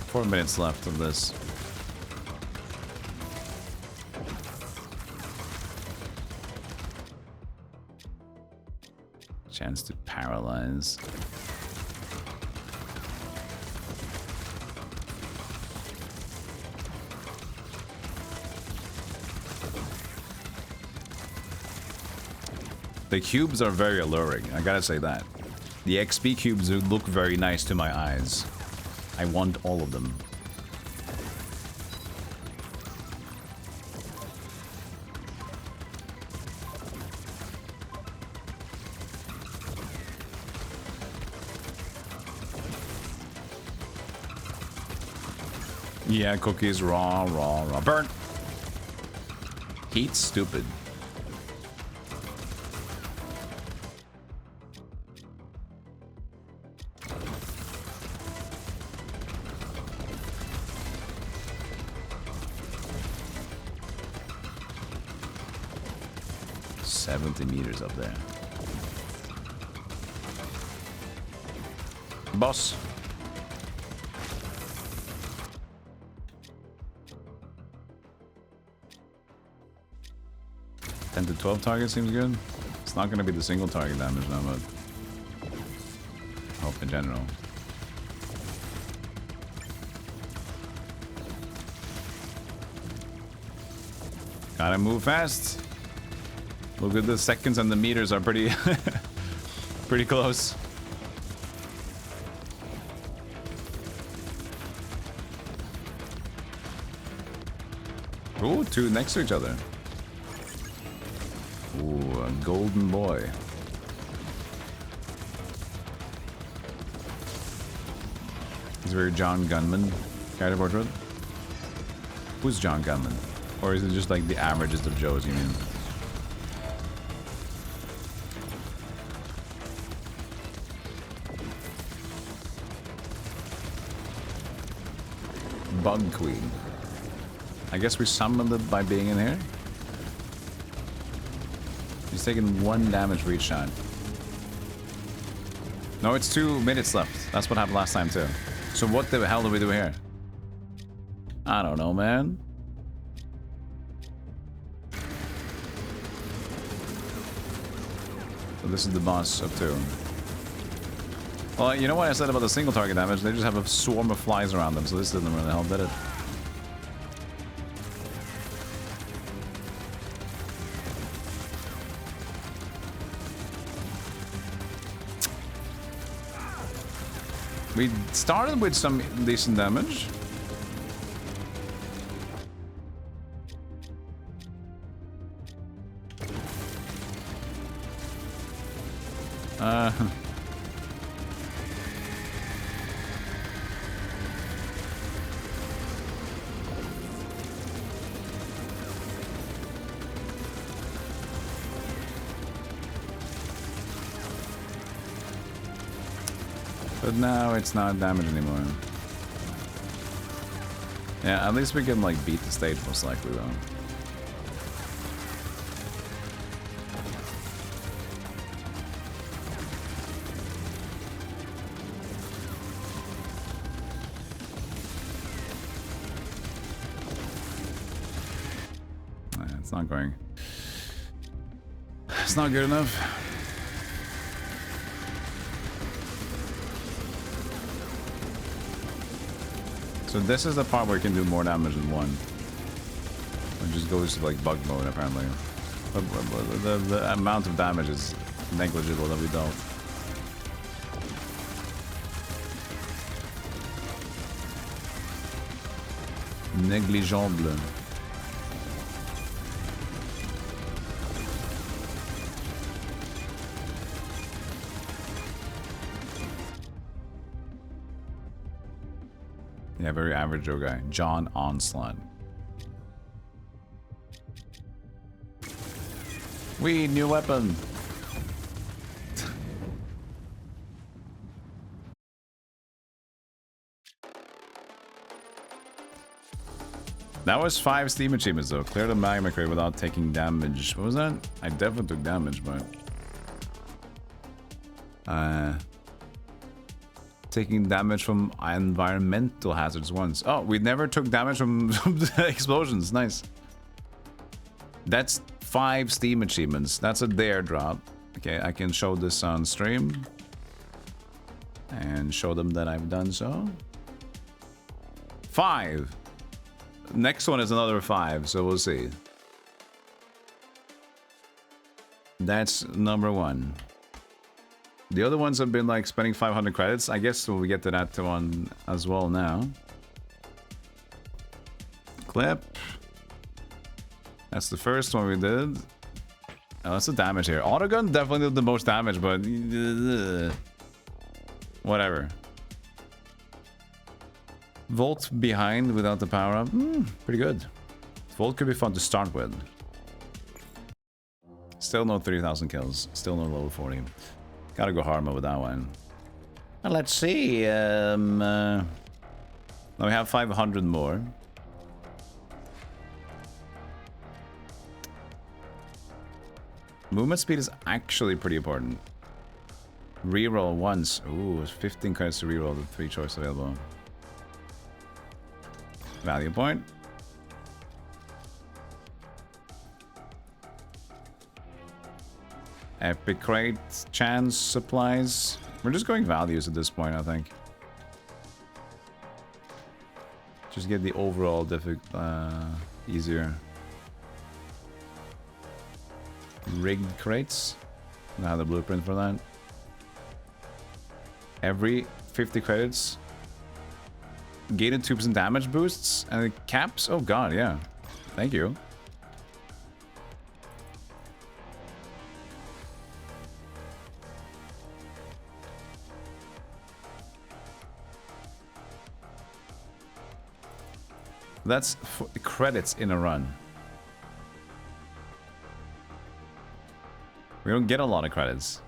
4 minutes left of this. Chance to paralyze. The cubes are very alluring, I gotta say that. The XP cubes look very nice to my eyes. I want all of them. Yeah, cookies, raw. Burn! Heat's stupid. Meters up there. Boss. 10 to 12 targets seems good. It's not going to be the single target damage now, but hope in general. Gotta move fast. Look at the seconds and the meters are pretty pretty close. Ooh, two next to each other. Ooh, a golden boy. Is there John Gunman character portrait? Who's John Gunman? Or is it just like the averages of Joes, you mean? Bug Queen. I guess we summoned it by being in here. He's taking 1 damage for each shot. No, it's 2 minutes left. That's what happened last time too. So what the hell do we do here? I don't know, man. So this is the boss of 2. Well, you know what I said about the single target damage? They just have a swarm of flies around them, so this didn't really help, did it? We started with some decent damage. But now it's not damage anymore. Yeah, at least we can like beat the stage most likely though. It's not going. It's not good enough. So this is the part where you can do more damage than one. It just goes to like bug mode apparently. But the amount of damage is negligible that we dealt. Negligible. Yeah, very average Joe guy. John Onslaught. We new weapon. That was 5 Steam achievements though. Clear the magma crate without taking damage. What was that? I definitely took damage, but taking damage from environmental hazards once. Oh, we never took damage from explosions. Nice. That's 5 Steam achievements. That's a dare drop. Okay, I can show this on stream and show them that I've done so. 5. Next one is another 5, so we'll see. That's number 1. The other ones have been like spending 500 credits. I guess we'll get to that one as well now. Clip. That's the first one we did. Oh, that's the damage here. Autogun definitely did the most damage, but whatever. Volt behind without the power up. Pretty good. Volt could be fun to start with. Still no 3,000 kills. Still no level 40. Gotta go hard mode with that one. Well, let's see. Now we have 500 more. Movement speed is actually pretty important. Reroll once. Ooh, 15 credits to reroll the 3 choice available. Value point. Epic crate, chance, supplies. We're just going values at this point, I think. Just get the overall easier. Rigged crates. I have the blueprint for that. Every 50 credits. Gated 2% damage boosts and it caps. Oh god, yeah. Thank you. That's credits in a run. We don't get a lot of credits.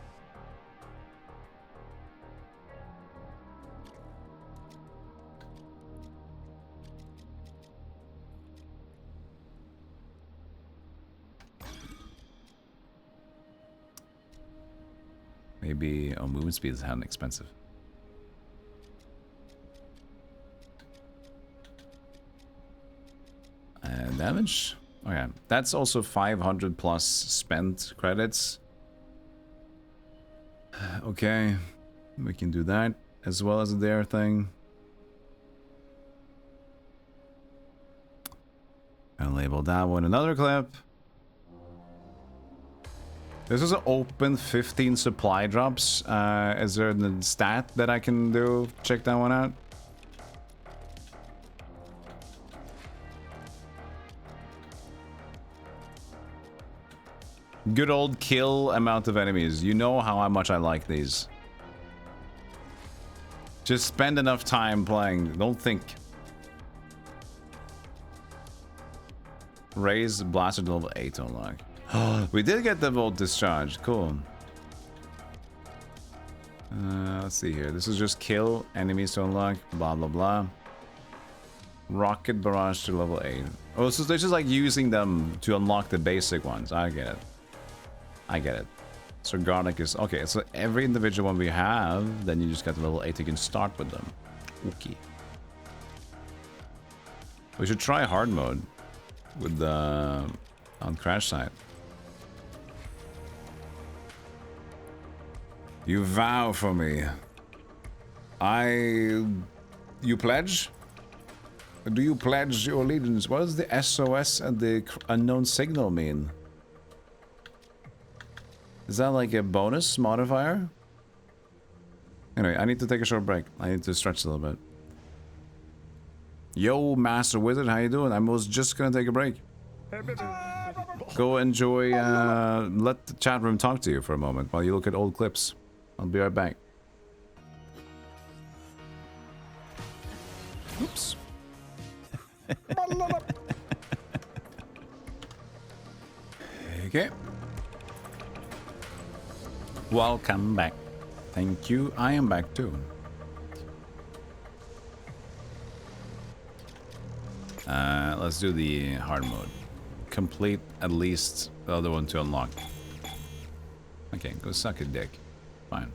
Maybe... Oh, movement speed is kind of expensive. Damage? Okay. That's also 500 plus spent credits. Okay. We can do that as well as the dare thing. And label that one another clip. This is an open 15 supply drops. Is there a stat that I can do? Check that one out. Good old kill amount of enemies. You know how much I like these. Just spend enough time playing. Don't think. Raise blaster to level 8 to unlock. We did get the volt discharge. Cool. Let's see here. This is just kill enemies to unlock. Blah, blah, blah. Rocket barrage to level 8. Oh, so they're just like using them to unlock the basic ones. I get it. I get it. So Garlic is... Okay, so every individual one we have, then you just get to level 8. You can start with them. Okay. We should try hard mode with the... on crash site. You vow for me. You pledge? Do you pledge your allegiance? What does the SOS and the unknown signal mean? Is that like a bonus modifier? Anyway, I need to take a short break. I need to stretch a little bit. Yo, Master Wizard, how you doing? I was just gonna take a break. Go enjoy, let the chat room talk to you for a moment while you look at old clips. I'll be right back. Oops. Okay. Welcome back. Thank you. I am back too. Let's do the hard mode. Complete at least the other one to unlock. Okay, go suck a dick. Fine.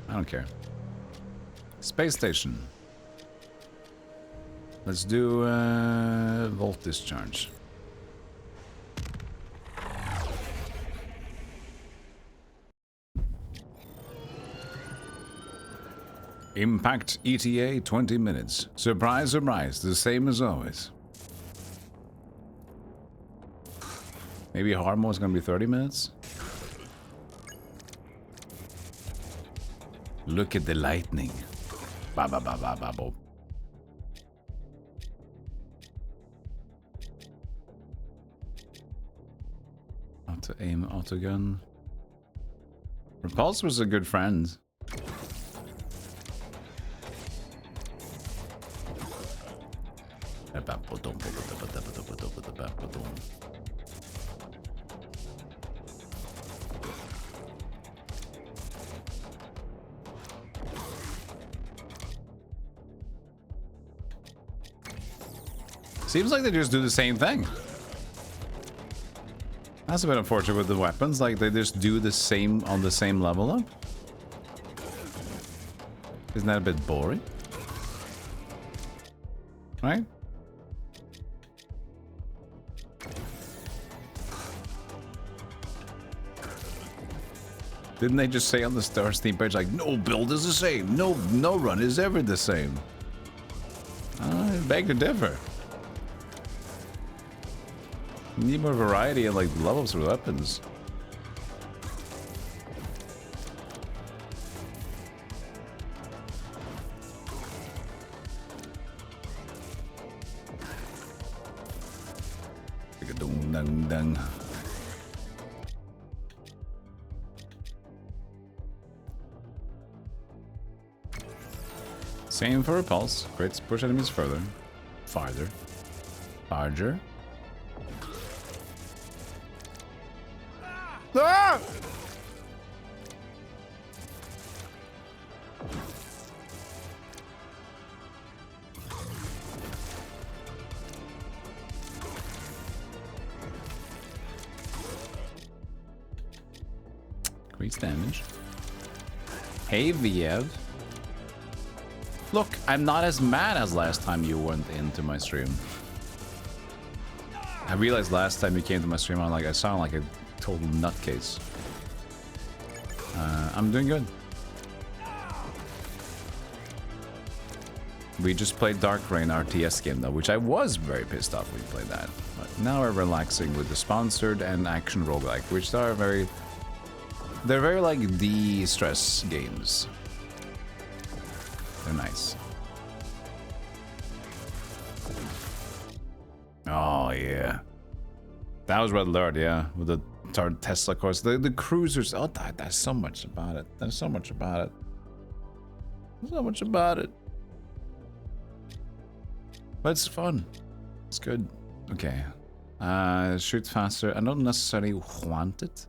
I don't care. Space station. Let's do volt discharge. Impact ETA 20 minutes. Surprise, surprise, the same as always. Maybe hard mode is gonna be 30 minutes? Look at the lightning. Ba ba ba ba ba bo. Auto aim, auto gun. Repulse was a good friend. Seems like they just do the same thing. That's a bit unfortunate with the weapons. Like, they just do the same on the same level up. Isn't that a bit boring? Right? Didn't they just say on the Steam page, like, no build is the same, no run is ever the same? I beg to differ. Need more variety and like levels for weapons. Same for repulse. Crits push enemies further. Farther. Larger. Ah! Increase damage. Hey, Viev. Look, I'm not as mad as last time you went into my stream. I realized last time you came to my stream, I sound like a total nutcase. I'm doing good. We just played Dark Rain RTS game though, which I was very pissed off we played that. But now we're relaxing with the sponsored and action roguelike, which are very... They're very like de-stress games. They're nice. Oh yeah. That was Red Alert, yeah. With the Tesla course. The cruisers. Oh, there's so much about it. There's so much about it. There's so much about it. But it's fun. It's good. Okay. Shoot faster. I don't necessarily want it.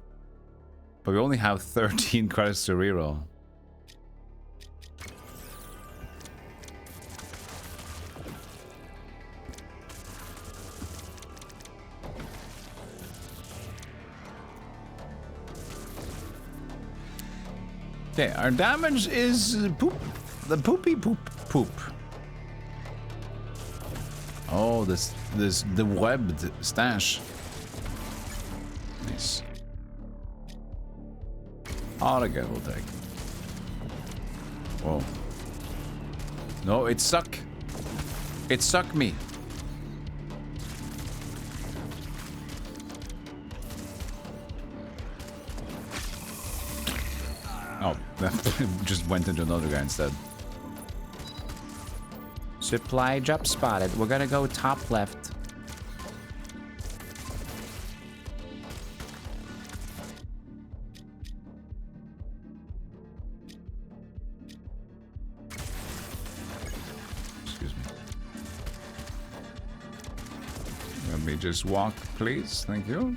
But we only have 13 credits to reroll. Okay, our damage is poop. The poopy poop poop. Oh, the webbed stash. Nice. Auto will take. Whoa. No, it suck. It suck me. Oh, that just went into another guy instead. Supply drop spotted. We're gonna go top left. Excuse me. Let me just walk, please. Thank you.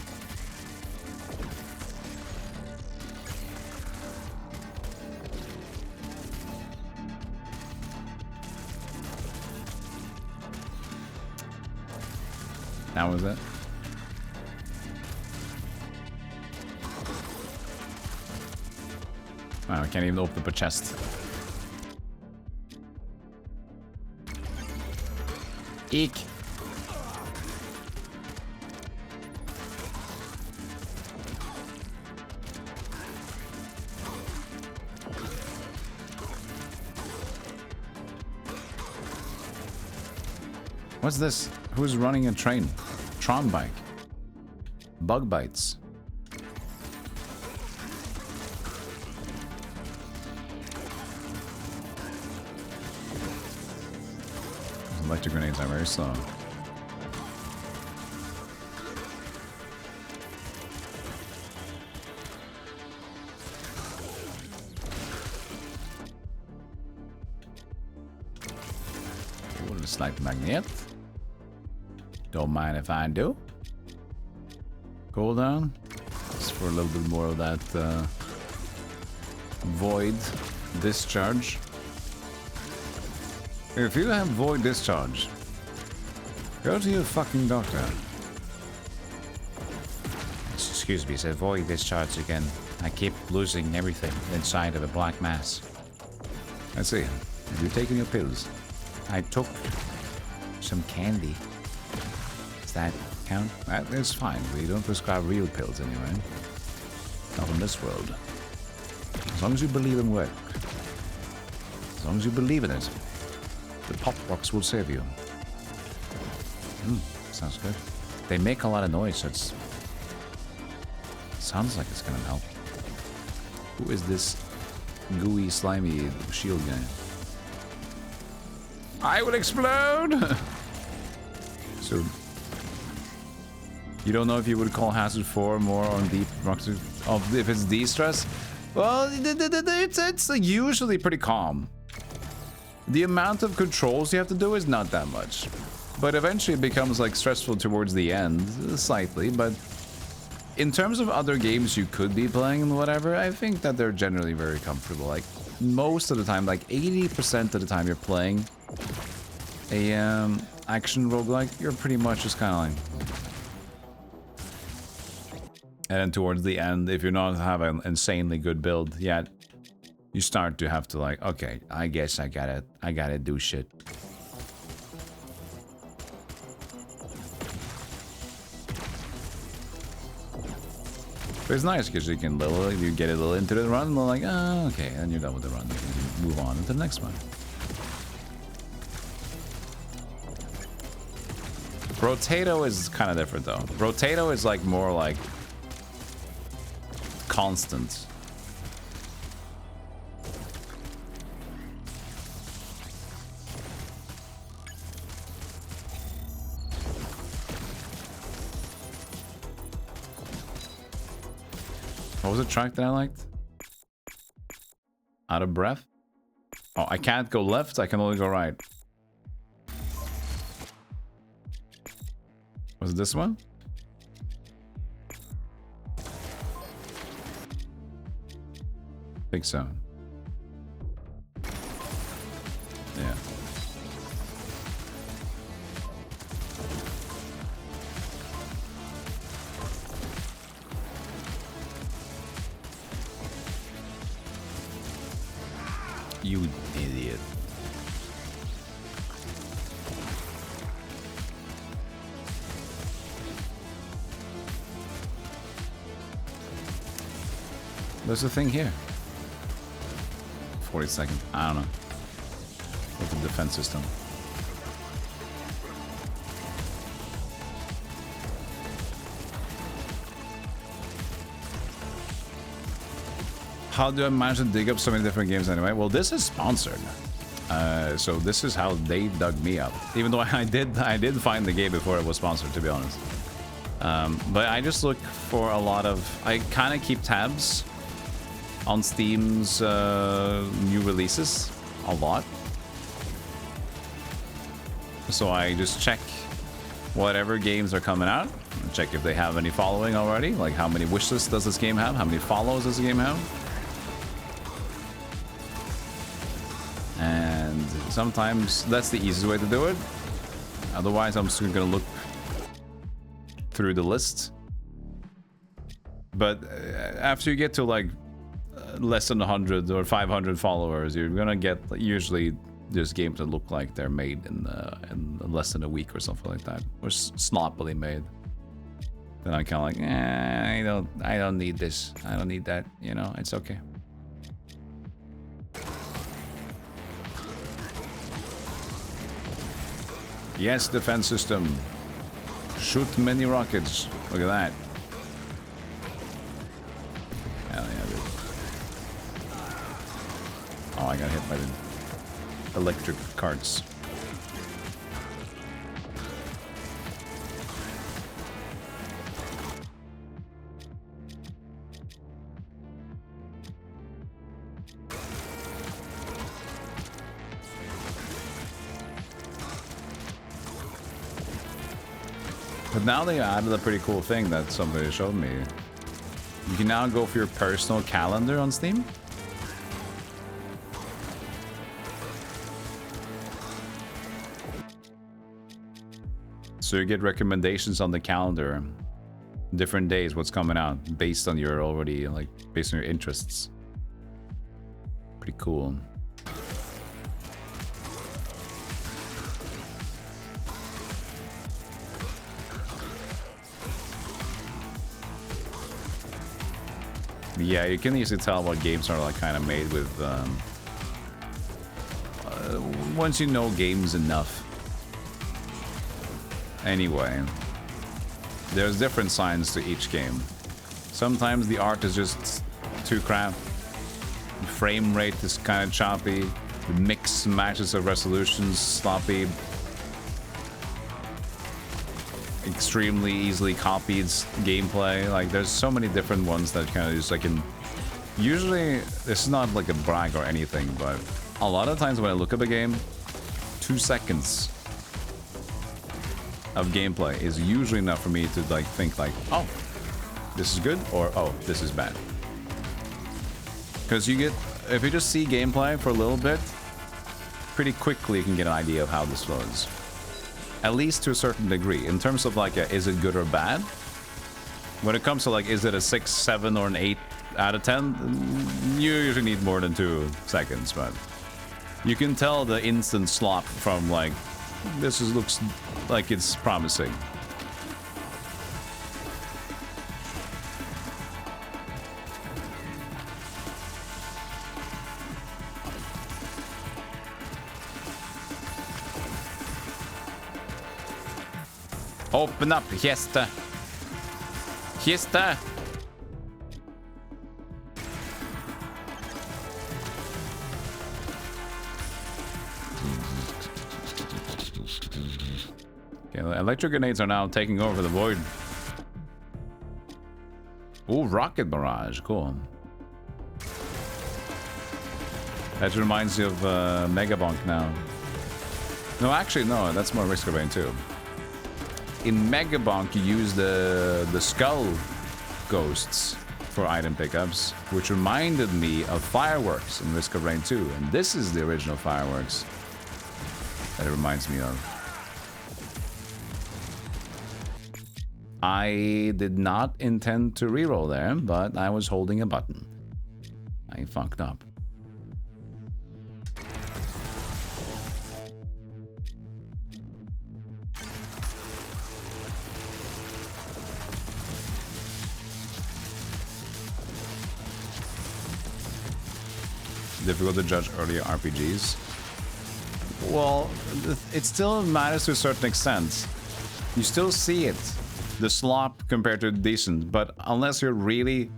That was it. Wow, I can't even open up a chest. Eek. What's this? Who's running a train? Tron bike. Bug bites. Electric grenades are very slow. Ooh, a slight magnet. Don't mind if I do. Cooldown. Just for a little bit more of that void discharge. If you have void discharge, go to your fucking doctor. Excuse me, it's void discharge again. I keep losing everything inside of a black mass. I see. Have you taken your pills? I took some candy. That count? That is fine. We don't prescribe real pills anyway. Not in this world. As long as you believe in work. As long as you believe in it. The pop rocks will save you. Sounds good. They make a lot of noise, so it's... Sounds like it's gonna help. Who is this gooey, slimy shield guy? I will explode! So... You don't know if you would call Hazard 4 more on deep of if it's de-stress? Well, it's usually pretty calm. The amount of controls you have to do is not that much. But eventually it becomes like stressful towards the end, slightly, but in terms of other games you could be playing and whatever, I think that they're generally very comfortable. Like most of the time, like 80% of the time you're playing a action roguelike, you're pretty much just kind of like... And then towards the end, if you're not have an insanely good build, yeah, you start to have to like, okay, I guess I gotta do shit. But it's nice because you can you get a little into the run, and like, oh, okay, and you're done with the run. You can move on to the next one. Rotato is kind of different though. Rotato is like more like constant. What was the track that I liked? Out of breath? Oh, I can't go left, I can only go right. Was it this one? Think so. Yeah. You idiot. There's a thing here. 40 seconds. I don't know. With the defense system. How do I manage to dig up so many different games anyway? Well, this is sponsored. So this is how they dug me up. Even though I did find the game before it was sponsored, to be honest. But I just look for a lot of... I kind of keep tabs on Steam's new releases a lot. So I just check whatever games are coming out. Check if they have any following already. Like how many wishlists does this game have? How many follows does the game have? And sometimes that's the easiest way to do it. Otherwise, I'm just gonna look through the list. But after you get to like less than 100 or 500 followers, you're gonna get usually there's games that look like they're made in less than a week or something like that, or sloppily made. Then I'm kind of like, I don't need this, I don't need that, you know, it's okay. Yes, defense system. Shoot many rockets. Look at that. Hell yeah, dude. Oh, I got hit by the electric carts. But now they added a pretty cool thing that somebody showed me. You can now go for your personal calendar on Steam. So you get recommendations on the calendar, different days, what's coming out, based on your already, like, based on your interests. Pretty cool. Yeah, you can easily tell what games are like kind of made with once you know games enough. Anyway, there's different signs to each game. Sometimes the art is just too crap. The frame rate is kind of choppy. The mix matches of resolutions sloppy. Extremely easily copied gameplay. Like, there's so many different ones that kind of just like in... Usually, this is not like a brag or anything, but a lot of times when I look up a game, 2 seconds of gameplay is usually enough for me to like think like, oh, this is good, or oh, this is bad. Because you get, if you just see gameplay for a little bit, pretty quickly you can get an idea of how this flows. At least to a certain degree. In terms of like, is it good or bad? When it comes to like, is it a 6, 7, or an 8 out of 10, you usually need more than 2 seconds, but you can tell the instant slop from like, looks like it's promising. Open up, Hester. Hester. Okay, electric grenades are now taking over the void. Ooh, rocket barrage, cool. That reminds you of Megabonk now. No, actually, no, that's more Risk of Rain too. In Megabonk, you use the skull ghosts for item pickups, which reminded me of Fireworks in Risk of Rain 2. And this is the original Fireworks that it reminds me of. I did not intend to reroll there, but I was holding a button. I fucked up. Difficult to judge earlier RPGs. Well, it still matters to a certain extent. You still see it, the slop compared to decent, but unless you're really,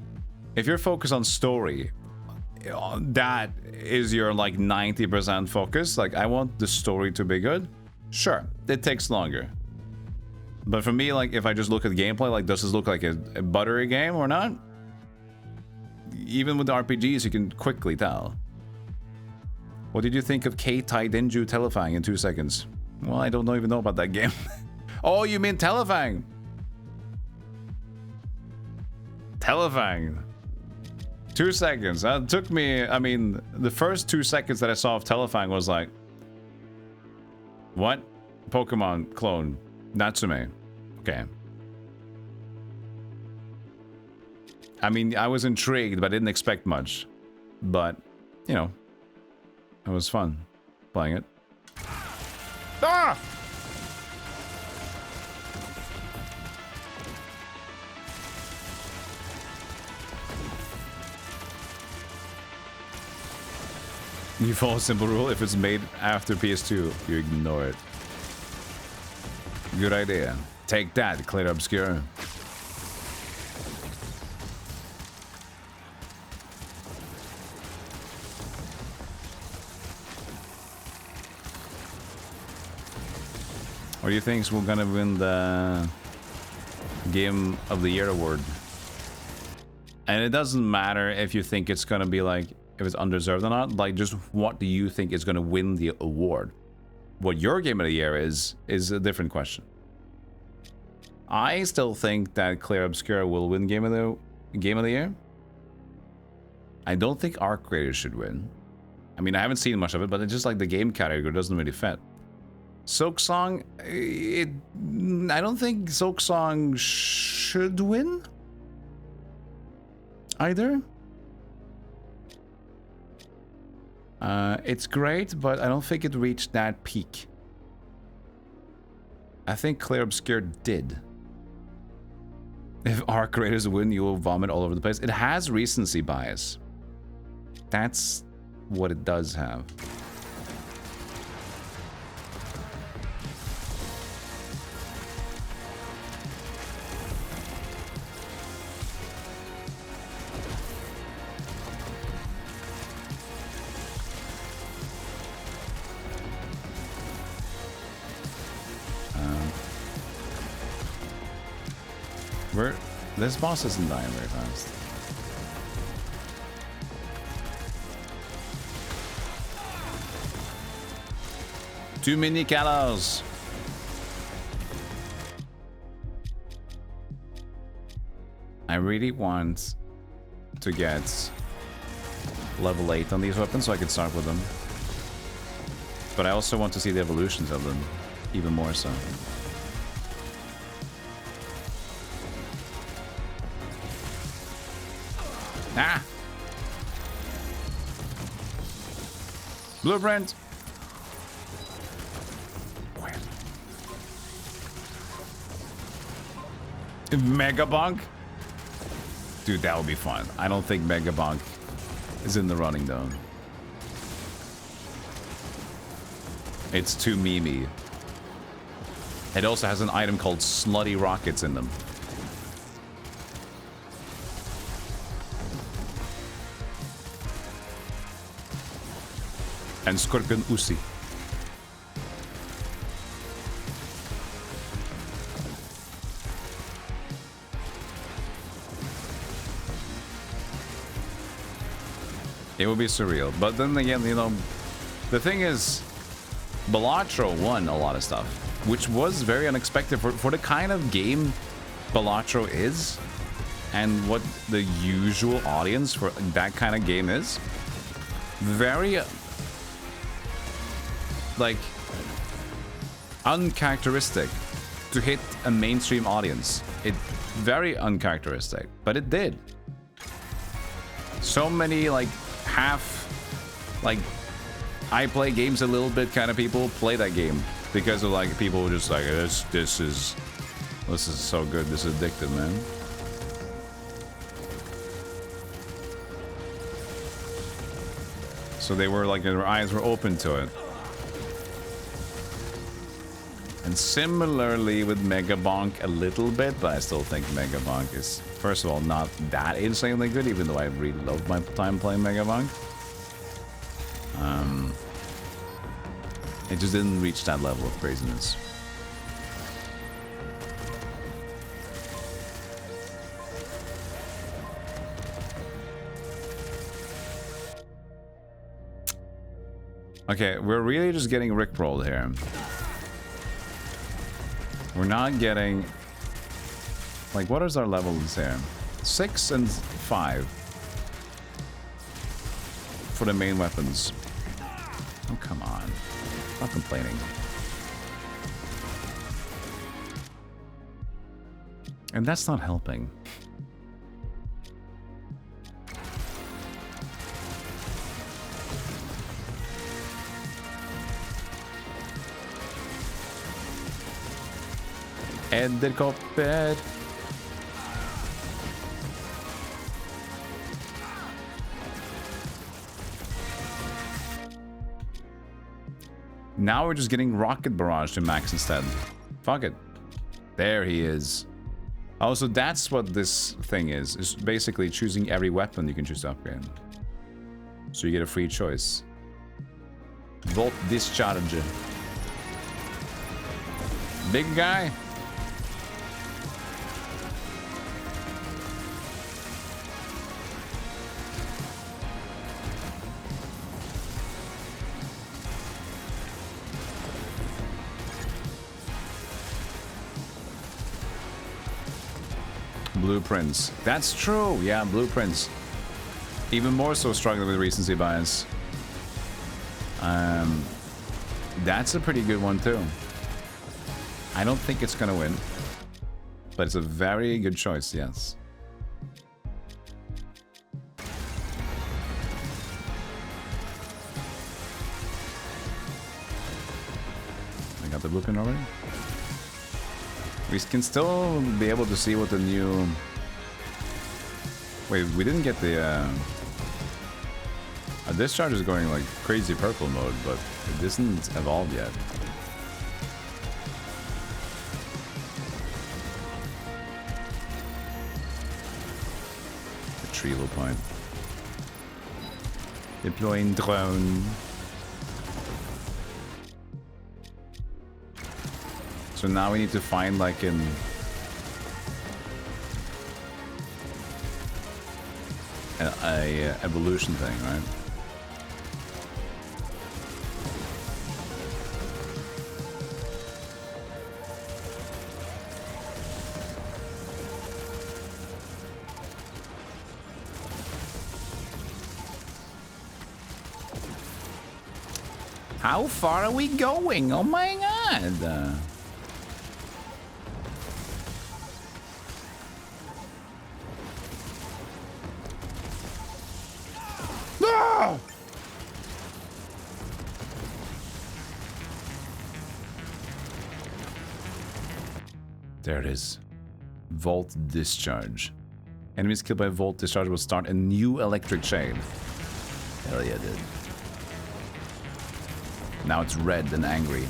if you're focused on story, that is your like 90% focus. Like, I want the story to be good. Sure, it takes longer. But for me, like, if I just look at gameplay, like, does this look like a buttery game or not? Even with the RPGs, you can quickly tell. What did you think of K-Tai Denju Telefang in 2 seconds? Well, I don't even know about that game. Oh, you mean Telefang? Telefang. 2 seconds. That took me, I mean, the first 2 seconds that I saw of Telefang was like, what? Pokemon clone. Natsume. Okay. I mean, I was intrigued, but I didn't expect much. But, you know, it was fun playing it. Ah! You follow a simple rule. If it's made after PS2, you ignore it. Good idea. Take that, Clear Obscure. What do you think we're gonna win the Game of the Year award? And it doesn't matter if you think it's gonna be like, if it's undeserved or not. Like, just what do you think is gonna win the award? What your Game of the Year is a different question. I still think that Clear Obscura will win Game of the Year. I don't think Arc Raiders should win. I mean, I haven't seen much of it, but it's just like the game category doesn't really fit. Silksong, I don't think Silksong should win either. It's great, but I don't think it reached that peak. I think Clear Obscure did. If Arc Raiders win, you will vomit all over the place. It has recency bias. That's what it does have. This boss isn't dying very fast. Too many calories. I really want to get level 8 on these weapons so I can start with them. But I also want to see the evolutions of them, even more so. Ah! Blueprint. Mega Bonk? Dude, that would be fun. I don't think Mega Bonk is in the running though. It's too memey. It also has an item called Slutty Rockets in them. And Scorpion Uzi. It would be surreal. But then again, you know, the thing is, Balatro won a lot of stuff, which was very unexpected for the kind of game Balatro is and what the usual audience for that kind of game is. Very, like, uncharacteristic to hit a mainstream audience. It very uncharacteristic, but it did. So many, like, like, I play games a little bit kind of people play that game because of, like, people just like, this is so good, this is addictive, man. So they were like, their eyes were open to it. And similarly with Mega Bonk a little bit, but I still think Mega Bonk is, first of all, not that insanely good, even though I really loved my time playing Mega Bonk. It just didn't reach that level of craziness. Okay, we're really just getting rickrolled here. We're not getting... Like, what is our levels here? 6 and 5. For the main weapons. Oh, come on. Stop complaining. And that's not helping. Edderkoppet. Now we're just getting Rocket Barrage to max instead. Fuck it. There he is. Oh, so that's what this thing is. It's basically choosing every weapon you can choose to upgrade. So you get a free choice. Volt Discharge. Big guy. Blueprints. That's true. Yeah, blueprints. Even more so struggling with recency bias. That's a pretty good one too. I don't think it's gonna win, but it's a very good choice, yes. I got the blueprint already. We can still be able to see what the new... Wait, we didn't get the... Discharge is going like crazy purple mode, but it isn't evolved yet. Retrieval point. Deploying drone. So now we need to find like an evolution thing, right? How far are we going? Oh my god! No! There it is. Volt discharge. Enemies killed by volt discharge will start a new electric chain. Hell yeah, dude. Now it's red and angry.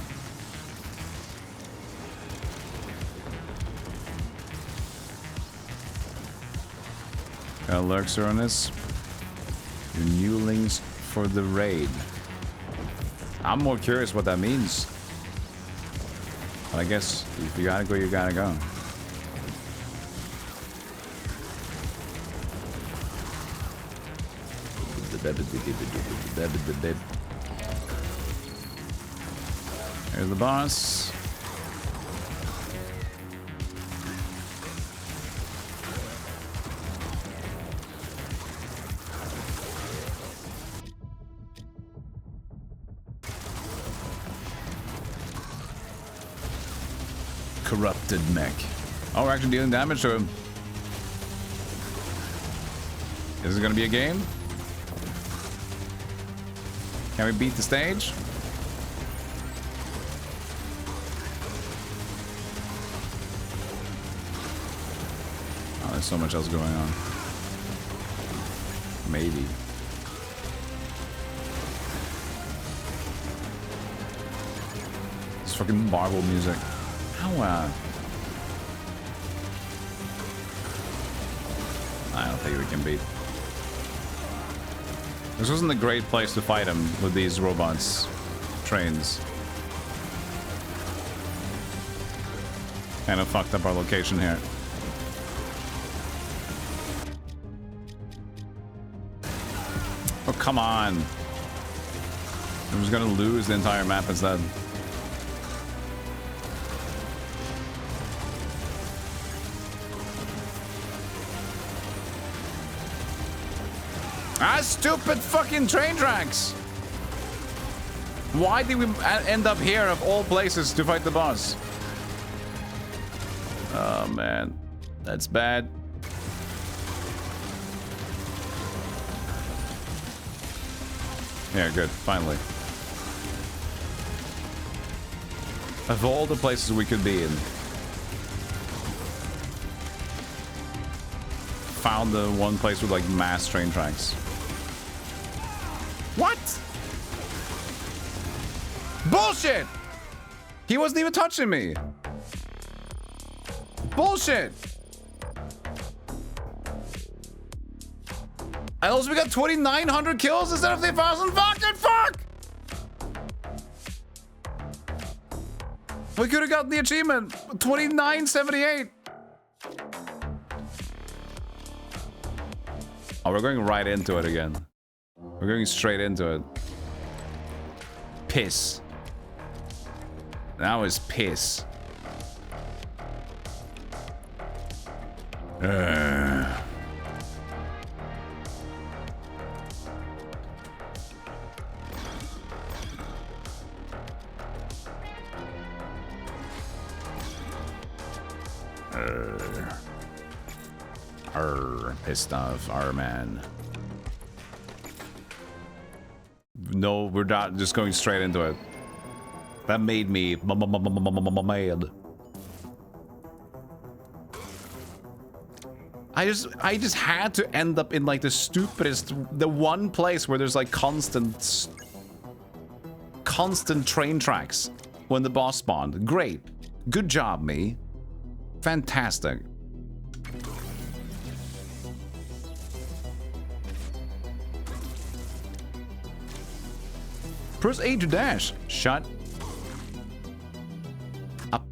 Got a lurkser on this. Your new links for the raid. I'm more curious what that means. But I guess if you gotta go, you gotta go. Here's the boss. Corrupted mech. Oh, we're actually dealing damage to him. Is it gonna be a game? Can we beat the stage? Oh, there's so much else going on. Maybe. It's fucking Marvel music. How, I don't think we can beat. This wasn't a great place to fight him with these robots. Trains. Kind of fucked up our location here. Oh, come on. I'm just gonna lose the entire map instead. Ah, stupid fucking train tracks! Why did we end up here of all places to fight the boss? Oh man, that's bad. Yeah, good, finally. Of all the places we could be in, found the one place with like mass train tracks. What? Bullshit! He wasn't even touching me. Bullshit! And also we got 2,900 kills instead of 3,000. Fucking fuck! We could have gotten the achievement. 2,978. Oh, we're going right into it again. We're going straight into it. Piss. That was piss. Pissed off, man. No, we're not just going straight into it. That made me mad. I just had to end up in like the stupidest, the one place where there's like constant train tracks when the boss spawned. Great. Good job, me. Fantastic. Press A to dash. Shut up.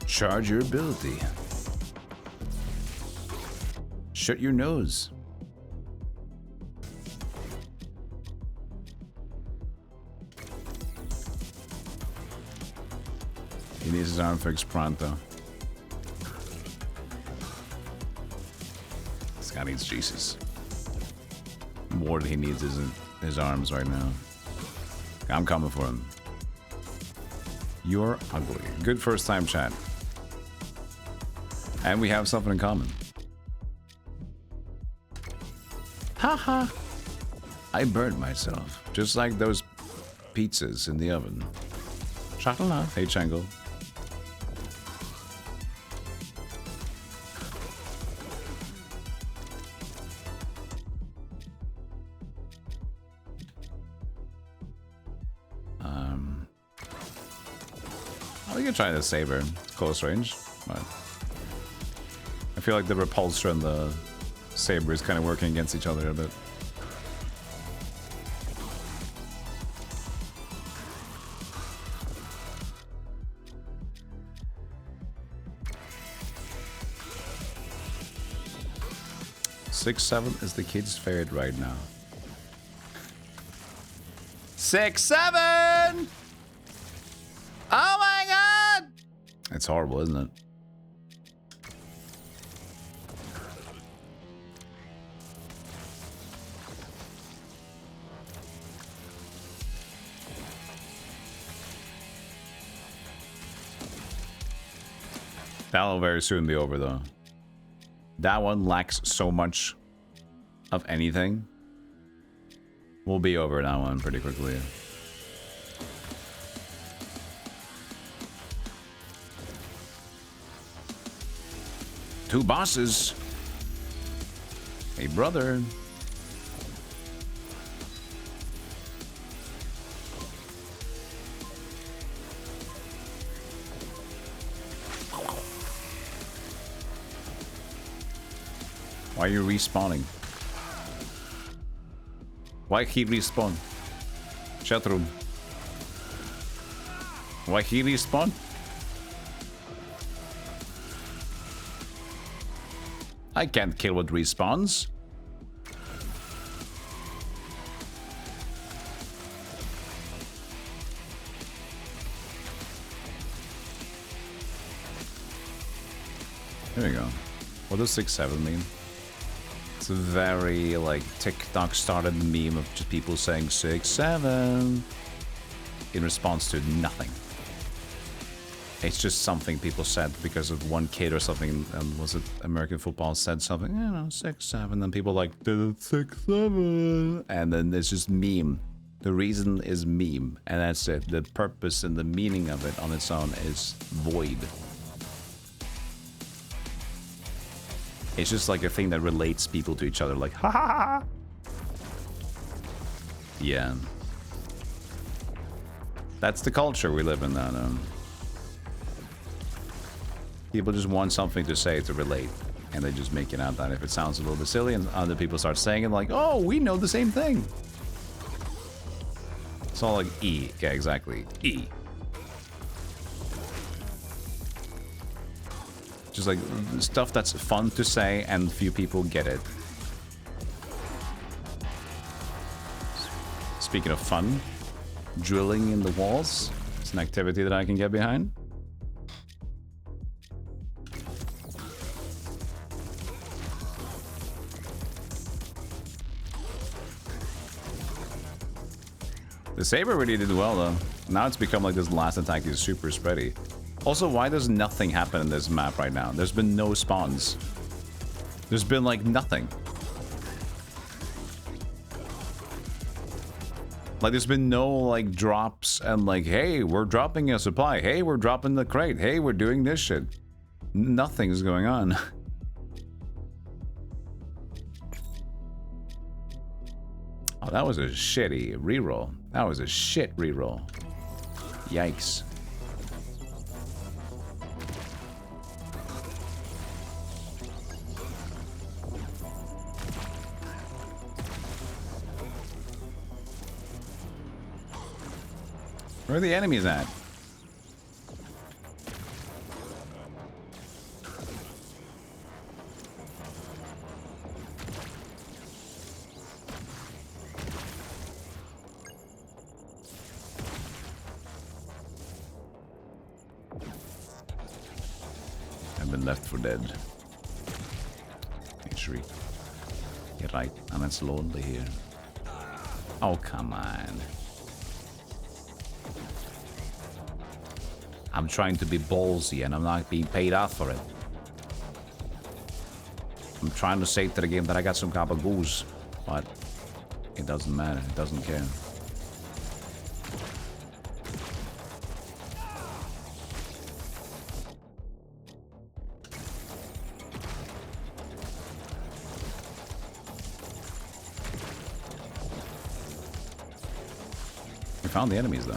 Charge your ability. Shut your nose. He needs his arm fixed pronto. guy needs Jesus. More than he needs his arms right now. I'm coming for him. You're ugly. Good first time chat. And we have something in common. Haha. I burned myself. Just like those pizzas in the oven. Shuttle. Hey, Changle. We can try the saber. It's close range, but I feel like the repulsor and the saber is kind of working against each other a bit. Six, 7 is the kid's favorite right now. 6, 7! Oh my god! It's horrible, isn't it? That'll very soon be over, though. That one lacks so much of anything. We'll be over that one pretty quickly. Two bosses. Hey, brother. Why are you respawning? Why he respawn? Chatroom. Why he respawn? I can't kill what respawns. There we go. What does 6-7 mean? It's a very, like, TikTok started meme of just people saying 6-7 in response to nothing. It's just something people said because of one kid or something. Was it American football said something? You know, 6-7. Then people like, 6-7. And then it's just meme. The reason is meme. And that's it. The purpose and the meaning of it on its own is void. It's just like a thing that relates people to each other. Like, ha ha ha. Yeah. That's the culture we live in now. People just want something to say to relate, and they just make it out that if it sounds a little bit silly and other people start saying it like, oh, we know the same thing. It's all like E. Yeah, exactly. E. Just like stuff that's fun to say and few people get it. Speaking of fun, drilling in the walls. It's an activity that I can get behind. The saber really did well, though. Now it's become like this last attack is super spready. Also, why does nothing happen in this map right now? There's been no spawns. There's been, like, nothing. Like, there's been no, like, drops and, like, hey, we're dropping a supply. Hey, we're dropping the crate. Hey, we're doing this shit. Nothing's going on. Oh, that was a shitty reroll. That was a shit reroll. Yikes. Where are the enemies at? I've been left for dead. Hey, Shriek. You're right, and it's lonely here. Oh, come on. I'm trying to be ballsy and I'm not being paid off for it. I'm trying to say to the game that I got some gabagoos, but it doesn't matter. It doesn't care. We found the enemies though.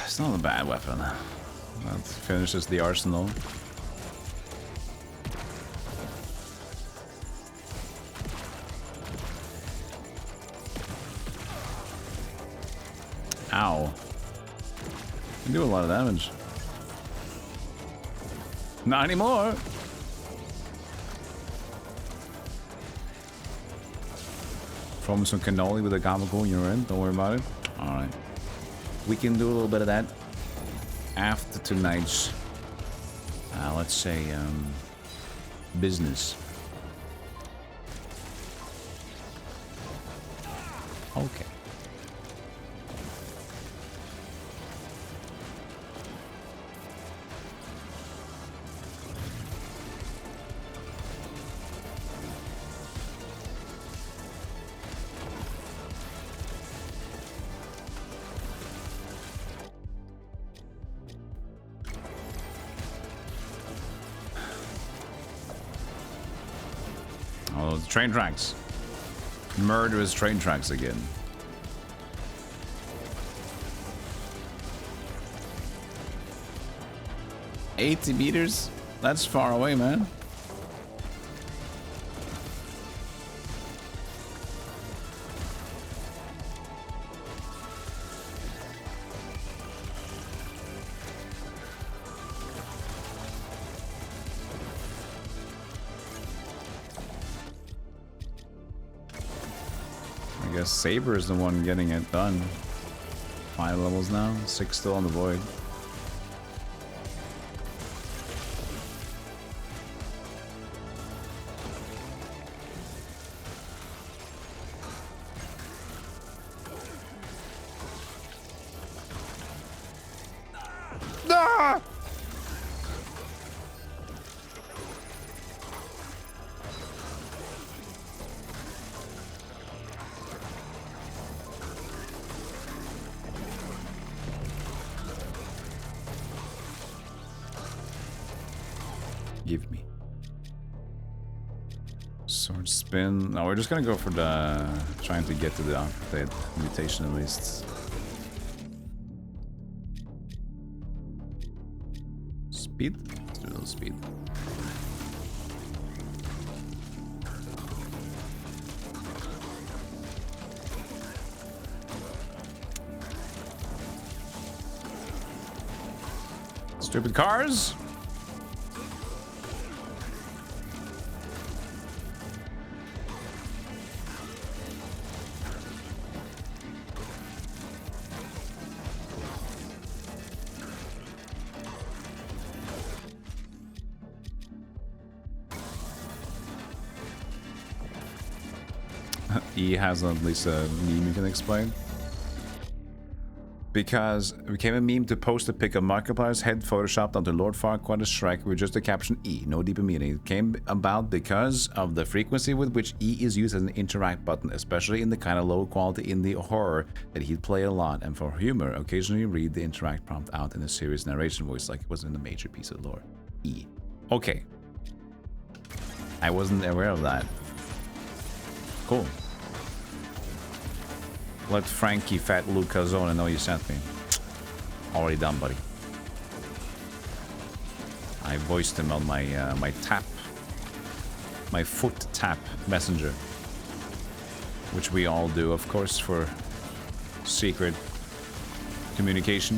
It's not a bad weapon. That finishes the arsenal. Ow. You do a lot of damage. Not anymore! Throw me some cannoli with a gabagool and you're in. Don't worry about it. Alright. We can do a little bit of that after tonight's, let's say, business. Okay. Oh, the train tracks. Murderous train tracks again. $80 meters? That's far away, man. I guess Saber is the one getting it done. 5 levels now, 6 still on the void. Ah! Give me. Sword spin. No, we're just gonna go for the trying to get to the upgrade mutation at least. Speed? Let's do a little speed. Stupid cars! E has at least a meme you can explain. Because it became a meme to post a pic of Markiplier's head photoshopped onto Lord Farquaad's Shrek with just the caption E, no deeper meaning. It came about because of the frequency with which E is used as an interact button, especially in the kind of low quality indie horror that he'd play a lot, and for humor, occasionally read the interact prompt out in a serious narration voice like it was in a major piece of lore. E. Okay. I wasn't aware of that. Cool. Let Frankie Fat Luke Calzone know you sent me. Already done, buddy. I voiced him on my my foot tap messenger, which we all do, of course, for secret communication.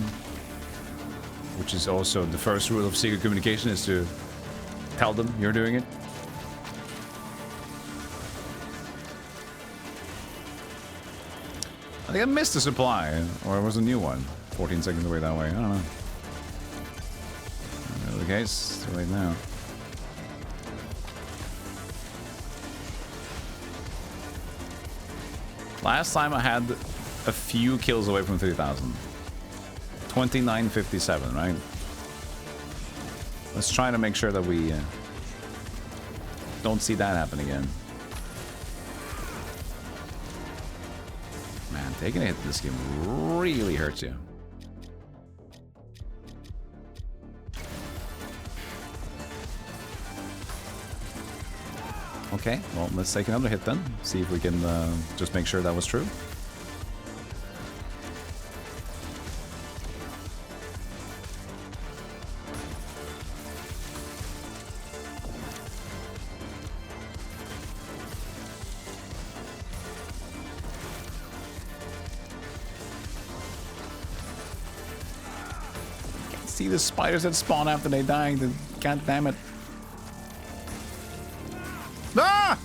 Which is also the first rule of secret communication, is to Tell them you're doing it. I think I missed a supply, or it was a new one. 14 seconds away that way. I don't know. In the case, too late now. Last time I had a few kills away from 3,000. 2957, right? Let's try to make sure that we don't see that happen again. Man, taking a hit in this game really hurts you. Okay, well, let's take another hit then. See if we can just make sure that was true. See the spiders that spawn after they die. God damn it. Ah!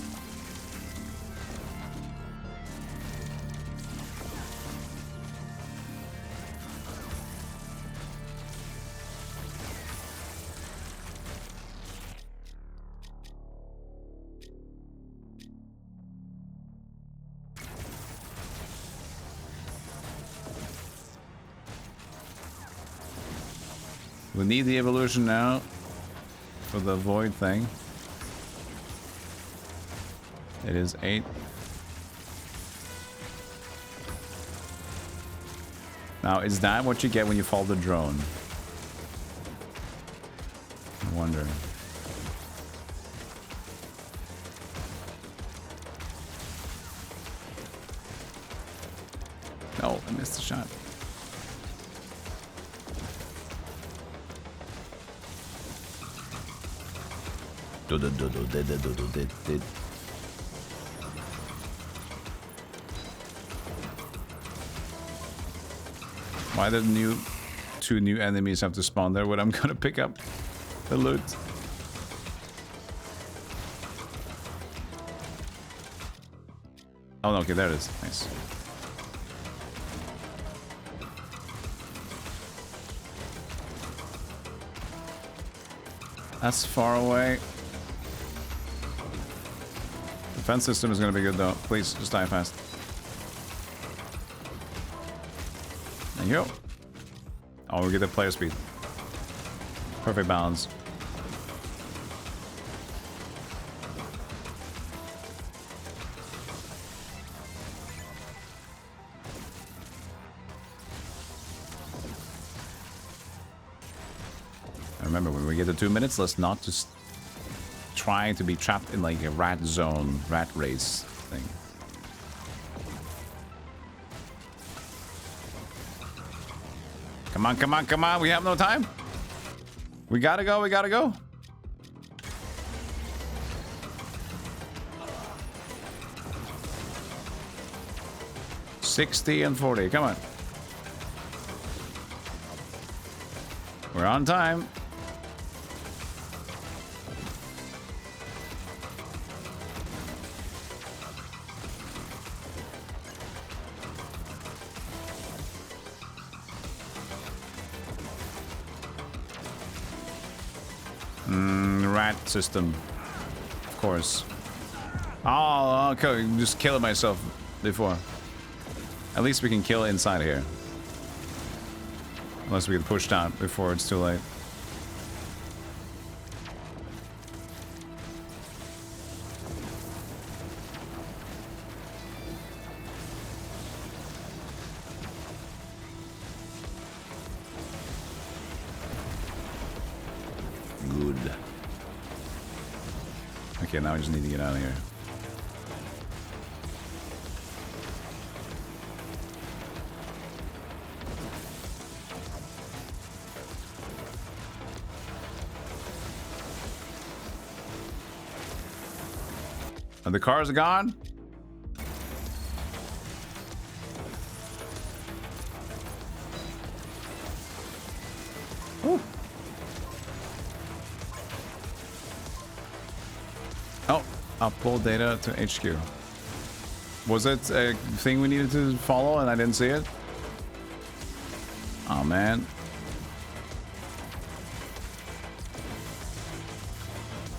We need the evolution now for the void thing. It is 8. Now, is that what you get when you fall the drone? I wonder. No, I missed the shot. Why did two new enemies have to spawn there when I'm gonna pick up the loot? Oh no, okay, there it is. Nice. That's far away. Defense system is gonna be good though. Please, just die fast. There you go. Oh, we get the player speed. Perfect balance. And remember, when we get to 2 minutes, let's not just try to be trapped in like a rat zone, rat race thing. Come on, come on, come on. We have no time. We gotta go, we gotta go. $60 and $40, come on. We're on time. Rat system, of course. Oh, okay, I'm just killing myself before. At least we can kill inside here. Unless we get pushed out before it's too late. Good. Okay, now I just need to get out of here. And the cars are gone? Ooh. Upload data to HQ. Was it a thing we needed to follow and I didn't see it? Oh man.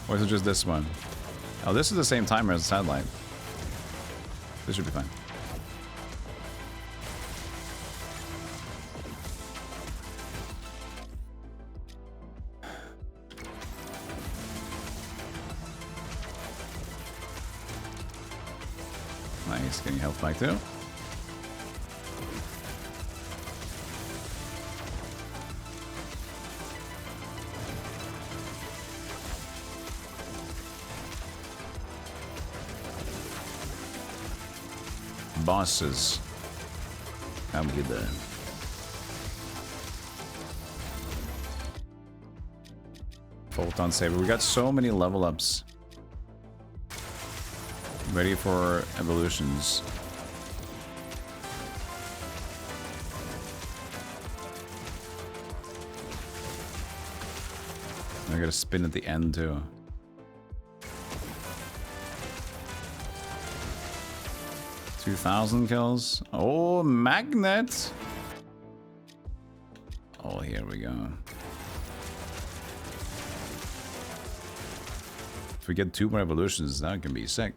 Or is it just this one? Oh, this is the same timer as the satellite. This should be fine. Nice, getting health back too. Bosses. Come get that. Photon saber. We got so many level ups. Ready for evolutions. I gotta spin at the end too. $2,000 kills. Oh, magnet. Oh, here we go. If we get 2 more evolutions, that can be sick.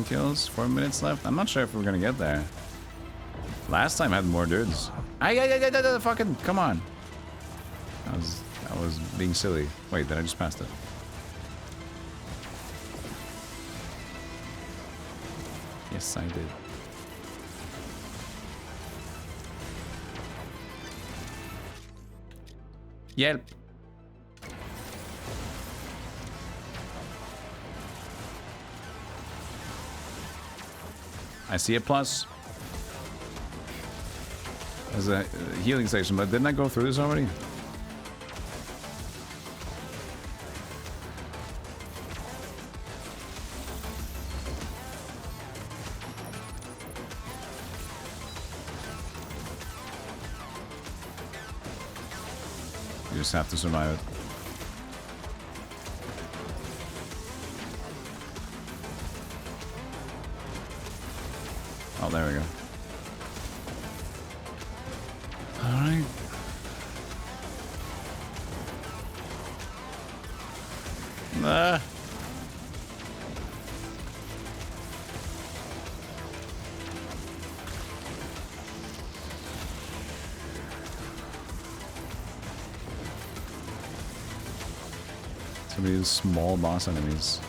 Kills, 4 minutes left. I'm not sure if we're gonna get there. Last time I had more dudes. Fucking come on. I was being silly. Wait, did I just pass it? Yes, I did. Yelp. I see a plus. There's a healing station, but didn't I go through this already? You just have to survive it. Oh, there we go. All right. Ah. Some of these small boss enemies.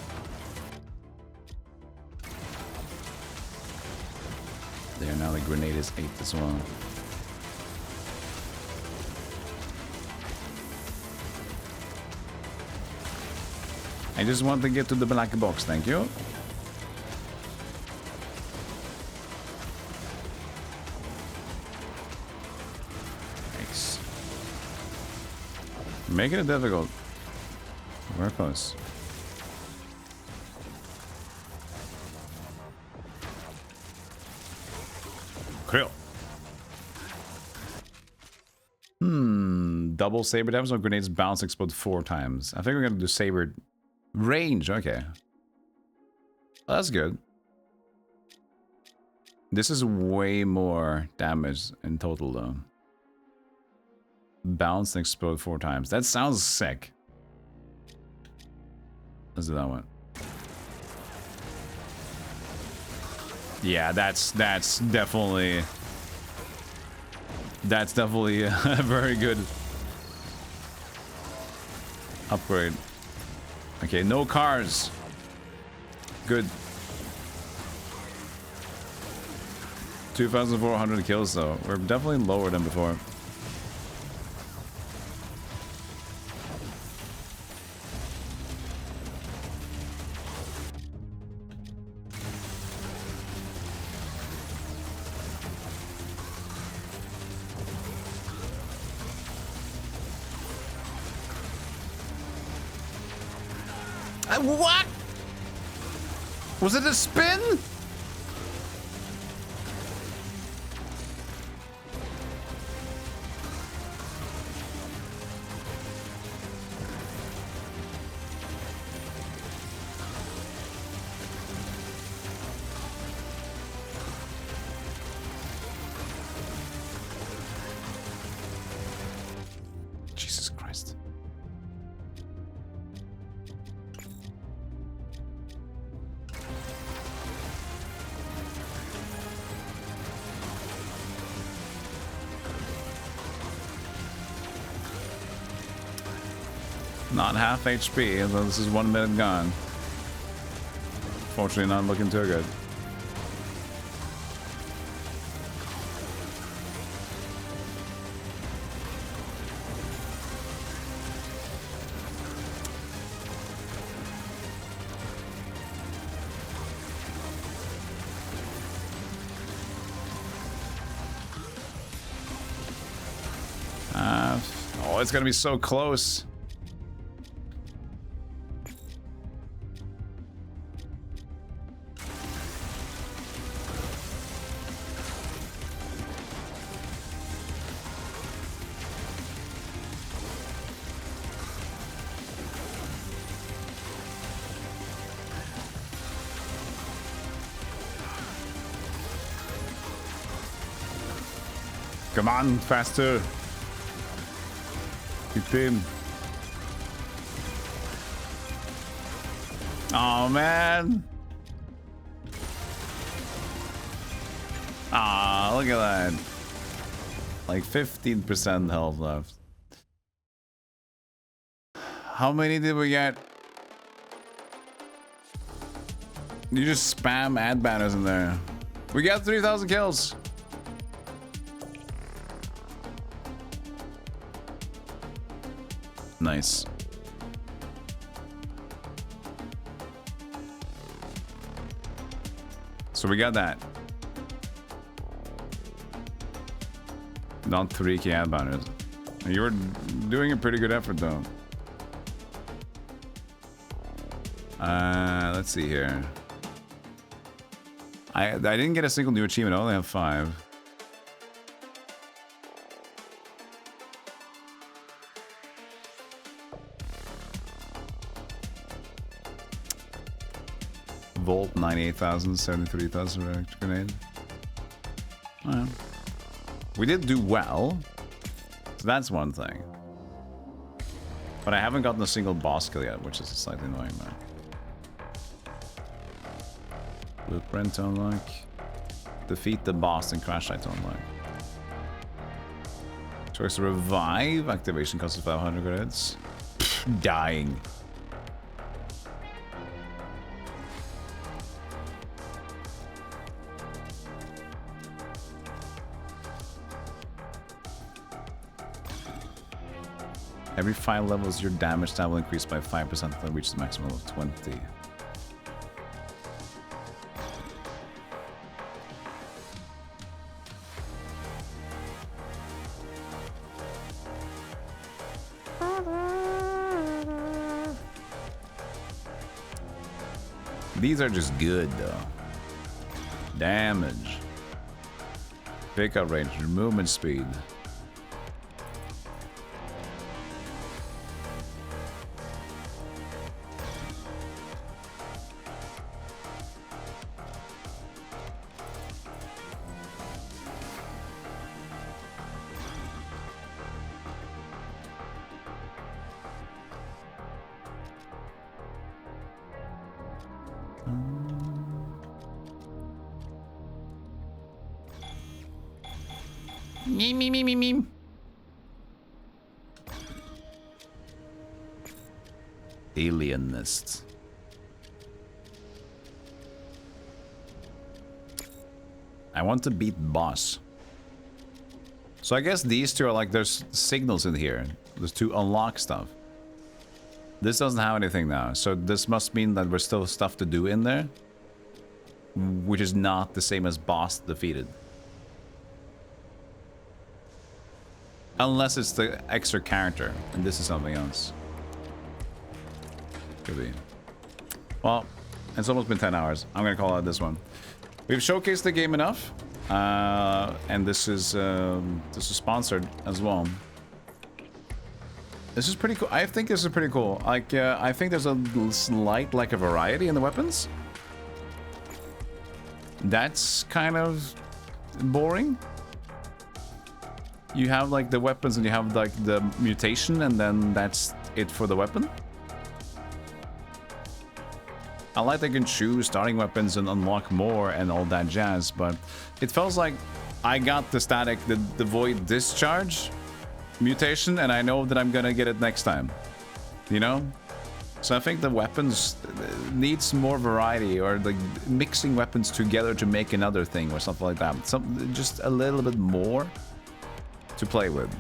There, now the grenade is 8 as well. I just want to get to the black box, thank you. Nice. Making it difficult. We're close. Krill. Double saber damage or grenades bounce explode 4 times. I think we're gonna do saber range. Okay, that's good. This is way more damage in total though. Bounce and explode 4 times. That sounds sick. Let's do that one. Yeah, that's definitely a very good upgrade. Okay, no cars. Good. 2,400 kills though. We're definitely lower than before. What? Was it a spin? Jesus Christ. Not half HP, although this is 1 minute gone. Fortunately, not looking too good. Oh, it's gonna be so close. Come on, faster. Keep him. Oh, man. Ah, look at that. Like 15% health left. How many did we get? You just spam ad banners in there. We got 3,000 kills. Nice. So we got that. Not 3k ad banners. You were doing a pretty good effort though. Let's see here. I didn't get a single new achievement. I only have 5. Volt 98,000, 73,000 electric grenade. Well, we did do well, so that's one thing. But I haven't gotten a single boss kill yet, which is slightly annoying, man. Blueprint to unlock. Defeat the boss and crash site to unlock. Choice to revive. Activation costs 500 credits. Pfft, dying. Every 5 levels, your damage stat will increase by 5% until it reaches the maximum of 20. These are just good, though. Damage. Pickup range, movement speed. Me. Alienist. I want to beat boss. So I guess these two are like, there's signals in here. There's to unlock stuff. This doesn't have anything now, so this must mean that there's still stuff to do in there, which is not the same as boss defeated. Unless it's the extra character, and this is something else. Could be. Well, it's almost been 10 hours. I'm gonna call out this one. We've showcased the game enough, and this is sponsored as well. This is pretty cool. I think this is pretty cool. Like, I think there's a slight lack of variety in the weapons. That's kind of boring. You have like the weapons and you have like the mutation, and then that's it for the weapon. I like they can choose starting weapons and unlock more and all that jazz, but it feels like I got the static, the void discharge mutation, and I know that I'm gonna get it next time, you know? So I think the weapons needs more variety, or like mixing weapons together to make another thing or something like that. Just a little bit more to play with.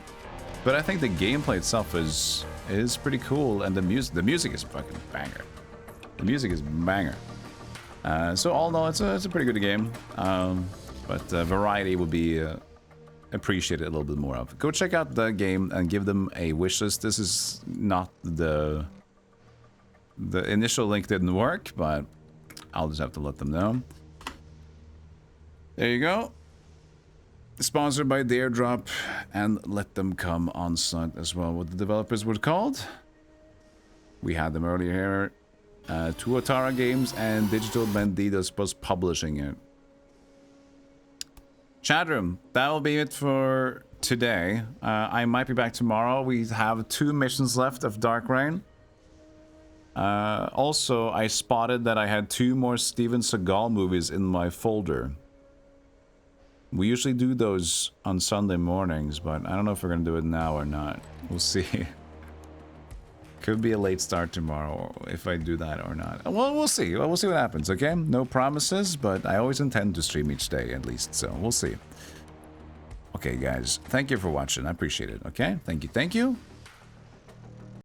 But I think the gameplay itself is pretty cool, and the music is fucking banger. The music is banger. So all in all, it's a pretty good game. But variety will be appreciated a little bit more of. Go check out the game and give them a wish list. This is not the initial link didn't work, but I'll just have to let them know. There you go. Sponsored by Airdrop, and let them come on site as well. What the developers were called? We had them earlier here. Tuatara Games and Digital Bandidos was publishing it. Chatroom, that will be it for today. I might be back tomorrow. We have 2 missions left of Dark Rain. Also, I spotted that I had 2 more Steven Seagal movies in my folder. We usually do those on Sunday mornings, but I don't know if we're gonna do it now or not. We'll see. Could be a late start tomorrow if I do that or not. Well, we'll see. We'll see what happens, okay? No promises, but I always intend to stream each day at least, so we'll see. Okay, guys. Thank you for watching. I appreciate it, okay? Thank you.